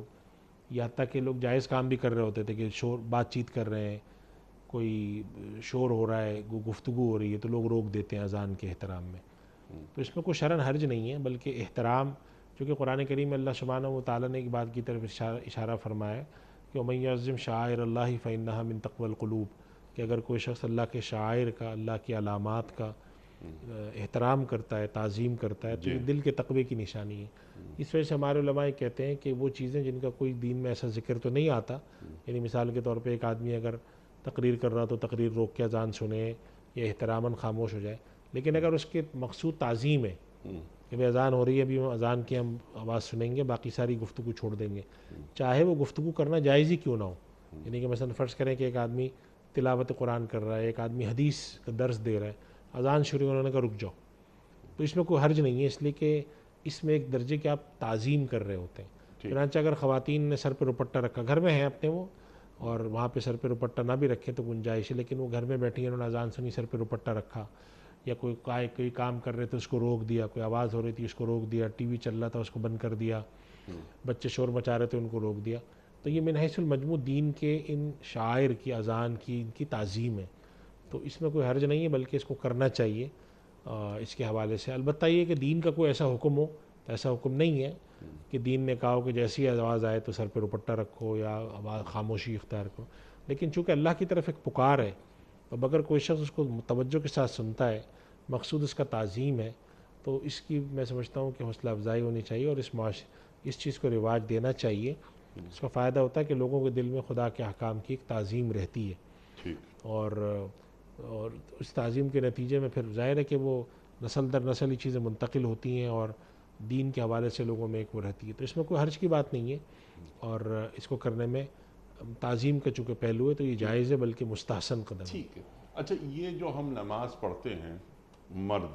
یا حتیٰ کہ لوگ جائز کام بھی کر رہے ہوتے تھے کہ بات چیت کر رہے ہیں، کوئی شور ہو رہا ہے، گفتگو ہو رہی ہے، تو لوگ روک دیتے ہیں اذان کے احترام میں. تو اس میں کوئی شرعاً حرج نہیں ہے، بلکہ احترام، چونکہ قرآن کریم میں اللہ سبحانہ و تعالیٰ نے ایک بات کی طرف اشارہ فرمایا کہ وَمَن يَعْظِمْ شَعَائِرَ اللَّهِ فَإِنَّهَا مِن تَقْوَى الْقُلُوبِ، کہ اگر کوئی شخص اللہ کے شعائر کا، اللہ کی علامات کا احترام کرتا ہے، تعظیم کرتا ہے، تو یہ دل کے تقوی کی نشانی ہے. اس وجہ سے ہمارے علماء کہتے ہیں کہ وہ چیزیں جن کا کوئی دین میں ایسا ذکر تو نہیں آتا، یعنی مثال کے طور پہ ایک آدمی اگر تقریر کر رہا تو تقریر روک کے اذان سنے یا احتراماً خاموش ہو جائے، لیکن اگر اس کے مقصود تعظیم ہے کہ بھائی اذان ہو رہی ہے، ابھی اذان کی ہم آواز سنیں گے، باقی ساری گفتگو چھوڑ دیں گے، چاہے وہ گفتگو کرنا جائز ہی کیوں نہ ہو. یعنی کہ مثلا فرض کریں کہ ایک آدمی تلاوت قرآن کر رہا ہے، ایک آدمی حدیث کا درس دے رہا ہے، اذان شروع، انہوں نے کہا رک جاؤ، تو اس میں کوئی حرج نہیں ہے، اس لیے کہ اس میں ایک درجے کے آپ تعظیم کر رہے ہوتے ہیں. چنانچہ اگر خواتین نے سر پہ دوپٹہ رکھا، گھر میں ہیں اپنے وہ، اور وہاں پہ سر پہ دوپٹہ نہ بھی رکھیں تو گنجائش ہے، لیکن وہ گھر میں بیٹھی ہیں، انہوں نے اذان سنی، سر پہ دوپٹہ رکھا، یا کوئی کام کر رہے تھے اس کو روک دیا، کوئی آواز ہو رہی تھی اس کو روک دیا، ٹی وی چل رہا تھا اس کو بند کر دیا، بچے شور مچا رہے تھے ان کو روک دیا، تو یہ من حیث المجموع دین کے ان شاعر کی، اذان کی، ان کی تعظیم ہے. تو اس میں کوئی حرج نہیں ہے، بلکہ اس کو کرنا چاہیے اس کے حوالے سے. البتہ یہ کہ دین کا کوئی ایسا حکم ہو، ایسا حکم نہیں ہے کہ دین نے کہا ہو کہ جیسی آواز آئے تو سر پہ دوپٹہ رکھو یا خاموشی اختیار کرو، لیکن چونکہ اللہ کی طرف ایک پکار ہے، اب اگر کوئی شخص اس کو توجہ کے ساتھ سنتا ہے، مقصود اس کا تعظیم ہے، تو اس کی میں سمجھتا ہوں کہ حوصلہ افزائی ہونی چاہیے، اور اس چیز کو رواج دینا چاہیے. اس کا فائدہ ہوتا ہے کہ لوگوں کے دل میں خدا کے احکام کی ایک تعظیم رہتی ہے، اور اس تعظیم کے نتیجے میں پھر ظاہر ہے کہ وہ نسل در نسل یہ چیزیں منتقل ہوتی ہیں، اور دین کے حوالے سے لوگوں میں ایک وہ رہتی ہے، تو اس میں کوئی حرج کی بات نہیں ہے، اور اس کو کرنے میں تعظیم کا چونکہ پہلو ہے تو یہ جائز ہے، بلکہ مستحسن قدم ہے۔ ٹھیک ہے۔ اچھا، یہ جو ہم نماز پڑھتے ہیں مرد،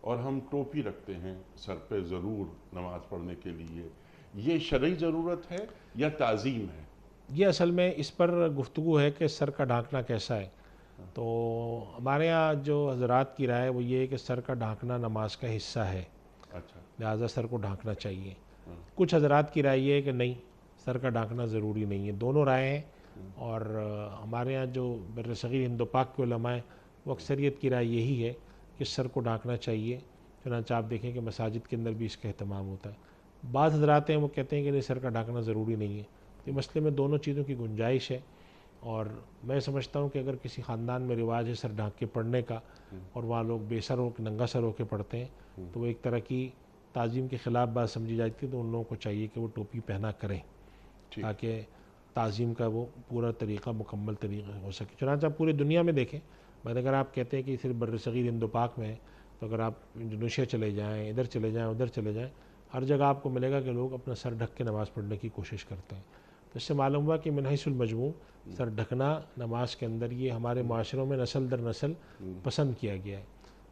اور ہم ٹوپی رکھتے ہیں سر پہ ضرور نماز پڑھنے کے لیے، یہ شرعی ضرورت ہے یا تعظیم ہے؟ یہ اصل میں اس پر گفتگو ہے کہ سر کا ڈھانکنا کیسا ہے۔ تو ہمارے ہاں جو حضرات کی رائے ہے وہ یہ ہے کہ سر کا ڈھانکنا نماز کا حصہ ہے، اچھا، لہٰذا سر کو ڈھانکنا چاہیے۔ کچھ حضرات کی رائے یہ ہے کہ نہیں، سر کا ڈھانکنا ضروری نہیں ہے۔ دونوں رائے ہیں، اور ہمارے یہاں جو بر صغیر ہند و پاک کے علماء ہیں وہ اکثریت کی رائے یہی ہے کہ سر کو ڈھانکنا چاہیے، چنانچہ آپ دیکھیں کہ مساجد کے اندر بھی اس کا اہتمام ہوتا ہے۔ بعض حضرات ہیں وہ کہتے ہیں کہ نہیں، سر کا ڈھانکنا ضروری نہیں ہے۔ تو اس مسئلے میں دونوں چیزوں کی گنجائش ہے، اور میں سمجھتا ہوں کہ اگر کسی خاندان میں رواج ہے سر ڈھانک کے پڑھنے کا، اور وہاں لوگ بے سر ہو کے ننگا سر ہو کے پڑھتے ہیں، تو وہ ایک طرح کی تعظیم کے خلاف بات سمجھی جاتی ہے، تو ان لوگوں کو چاہیے کہ وہ ٹوپی پہنا کریں تاکہ تعظیم کا وہ پورا طریقہ مکمل طریقہ ہو سکے۔ چنانچہ آپ پوری دنیا میں دیکھیں، بعد اگر آپ کہتے ہیں کہ صرف بر صغیر ہند و پاک میں ہے، تو اگر آپ انڈونیشیا چلے جائیں، ادھر چلے جائیں، ادھر چلے جائیں، ہر جگہ آپ کو ملے گا کہ لوگ اپنا سر ڈھک کے نماز پڑھنے کی کوشش کرتے ہیں۔ تو اس سے معلوم ہوا کہ من حیث المجموع سر ڈھکنا نماز کے اندر یہ ہمارے معاشروں میں نسل در نسل پسند کیا گیا ہے،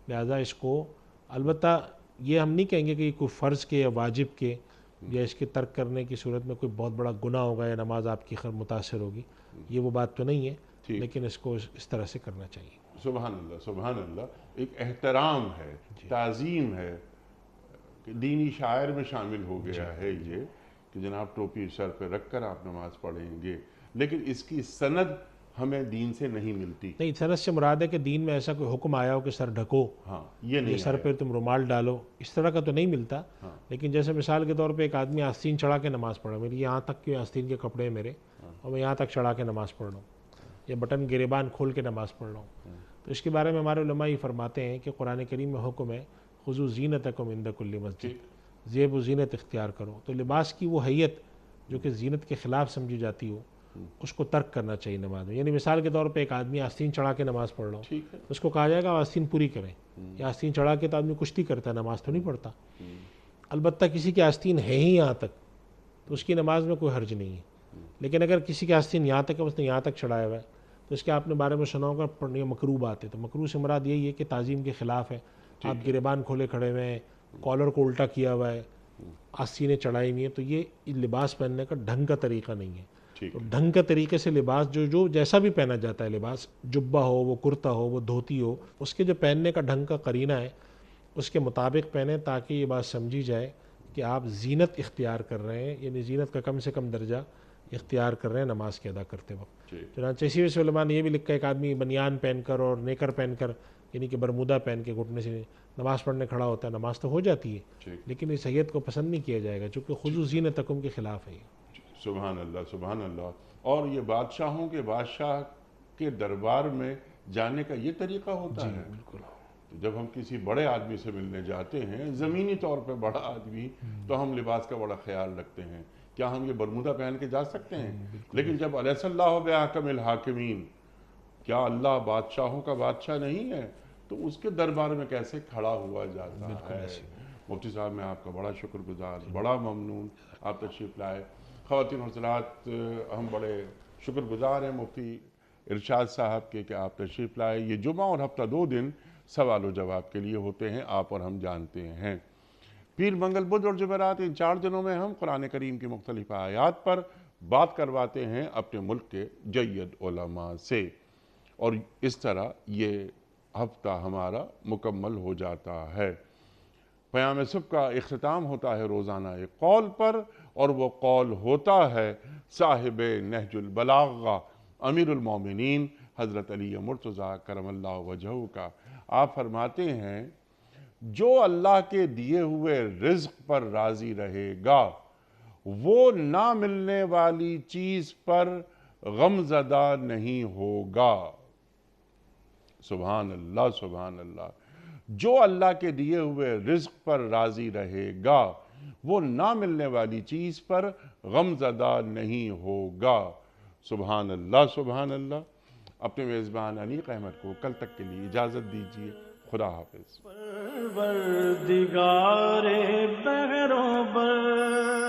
لہذا اس کو البتہ یہ ہم نہیں کہیں گے کہ یہ کوئی فرض کے یا واجب کے یا اس کے ترک کرنے کی صورت میں کوئی بہت بڑا گناہ ہوگا یا نماز آپ کی متاثر ہوگی، یہ وہ بات تو نہیں ہے، لیکن اس کو اس طرح سے کرنا چاہیے۔ سبحان اللہ، سبحان اللہ۔ ایک احترام ہے، تعظیم ہے، کہ دینی شاعر میں شامل ہو گیا ہے یہ کہ جناب ٹوپی سر پہ رکھ کر آپ نماز پڑھیں گے، لیکن اس کی سند ہمیں دین سے نہیں ملتی۔ نہیں، سند سے مراد ہے کہ دین میں ایسا کوئی حکم آیا ہو کہ سر ڈھکو، ہاں، یہ نہیں یہ سر پہ تم رومال ڈالو، اس طرح کا تو نہیں ملتا۔ لیکن جیسے مثال کے طور پہ ایک آدمی آستین چڑھا کے نماز پڑھا، میری یہاں تک کہ آستین کے کپڑے میرے، اور میں یہاں تک چڑھا کے نماز پڑھ رہا ہوں، یا بٹن گریبان کھول کے نماز پڑھ رہا ہوں، تو اس کے بارے میں ہمارے علماء یہ فرماتے ہیں کہ قرآن کریم میں حکم ہے خذوا زینتکم عند کل مسجد، زیب و زینت اختیار کرو۔ تو لباس کی وہ حیت جو کہ زینت کے خلاف سمجھی جاتی ہو، اس کو ترک کرنا چاہیے نماز میں۔ یعنی مثال کے طور پہ ایک آدمی آستین چڑھا کے نماز پڑھ رہا ہو، تو اس کو کہا جائے گا آستین پوری کریں، یا آستین چڑھا کے تو آدمی کشتی کرتا ہے، نماز تو نہیں پڑھتا۔ البتہ کسی کی آستین ہے ہی یہاں تک تو اس کی نماز میں کوئی حرج نہیں ہے، لیکن اگر کسی کی آستین یہاں تک ہے، اس نے یہاں تک چڑھایا ہوا ہے، تو اس کے آپ نے بارے میں سنا ہوگا پڑھنے مکروہ بات ہے۔ تو مکروہ سے مراد یہی ہے کہ تعظیم کے خلاف ہے، آپ گریبان کھولے کھڑے ہوئے ہیں، کالر کو الٹا کیا ہوا ہے، آستینیں چڑھائی ہوئی ہیں، تو یہ لباس پہننے کا ڈھنگ کا طریقہ نہیں ہے۔ تو ڈھنگ کا طریقے سے لباس جو جیسا بھی پہنا جاتا ہے، لباس جبہ ہو، وہ کرتا ہو، وہ دھوتی ہو، اس کے جو پہننے کا ڈھنگ کا قرینہ ہے اس کے مطابق پہنیں، تاکہ یہ بات سمجھی جائے کہ آپ زینت اختیار کر رہے ہیں، یعنی زینت کا کم سے کم درجہ اختیار کر رہے ہیں نماز کے ادا کرتے وقت۔ چنانچہ اسی وجہ سے علماء نے یہ بھی لکھا ہے کہ آدمی بنیان پہن کر اور نیکر پہن کر، یعنی کہ برمودہ پہن کے گھٹنے سے نماز پڑھنے کھڑا ہوتا ہے، نماز تو ہو جاتی ہے، لیکن اس حیت کو پسند نہیں کیا جائے گا، چونکہ خذوا زینتکم کے خلاف ہے یہ۔ سبحان اللہ، سبحان اللہ۔ اور یہ بادشاہوں کے بادشاہ کے دربار میں جانے کا یہ طریقہ ہوتا ہے؟ بالکل۔ جب ہم کسی بڑے آدمی سے ملنے جاتے ہیں، زمینی طور پہ بڑا آدمی، تو ہم لباس کا بڑا خیال رکھتے ہیں، کیا ہم یہ برمودہ پہن کے جا سکتے ہیں؟ لیکن جب الیس اللہ بأحکم الحاکمین، کیا اللہ بادشاہوں کا بادشاہ نہیں ہے؟ تو اس کے دربار میں کیسے کھڑا ہوا جاتا ہے؟ مفتی صاحب، میں آپ کا بڑا شکر گزار، بڑا ممنون آپ تشریف لائے۔ خواتین و حضرات، ہم بڑے شکر گزار ہیں مفتی ارشاد صاحب کے کہ آپ تشریف لائے۔ یہ جمعہ اور ہفتہ 2 دن سوال و جواب کے لیے ہوتے ہیں، آپ اور ہم جانتے ہیں۔ پیر، منگل، بدھ اور جمعرات، ان 4 دنوں میں ہم قرآن کریم کی مختلف آیات پر بات کرواتے ہیں اپنے ملک کے جید علماء سے، اور اس طرح یہ ہفتہ ہمارا مکمل ہو جاتا ہے۔ پیام صبح کا اختتام ہوتا ہے روزانہ ایک قول پر، اور وہ قول ہوتا ہے صاحب نہج البلاغہ امیر المومنین حضرت علی مرتضیٰ کرم اللہ وجہہ کا۔ آپ فرماتے ہیں، جو اللہ کے دیے ہوئے رزق پر راضی رہے گا وہ نہ ملنے والی چیز پر غم زدہ نہیں ہوگا۔ سبحان اللہ، سبحان اللہ۔ جو اللہ کے دیے ہوئے رزق پر راضی رہے گا وہ نہ ملنے والی چیز پر غم زدہ نہیں ہوگا۔ سبحان اللہ، سبحان اللہ۔ اپنے میزبان انیق احمد کو کل تک کے لیے اجازت دیجیے۔ خدا حافظ. پروردگار بحروں بر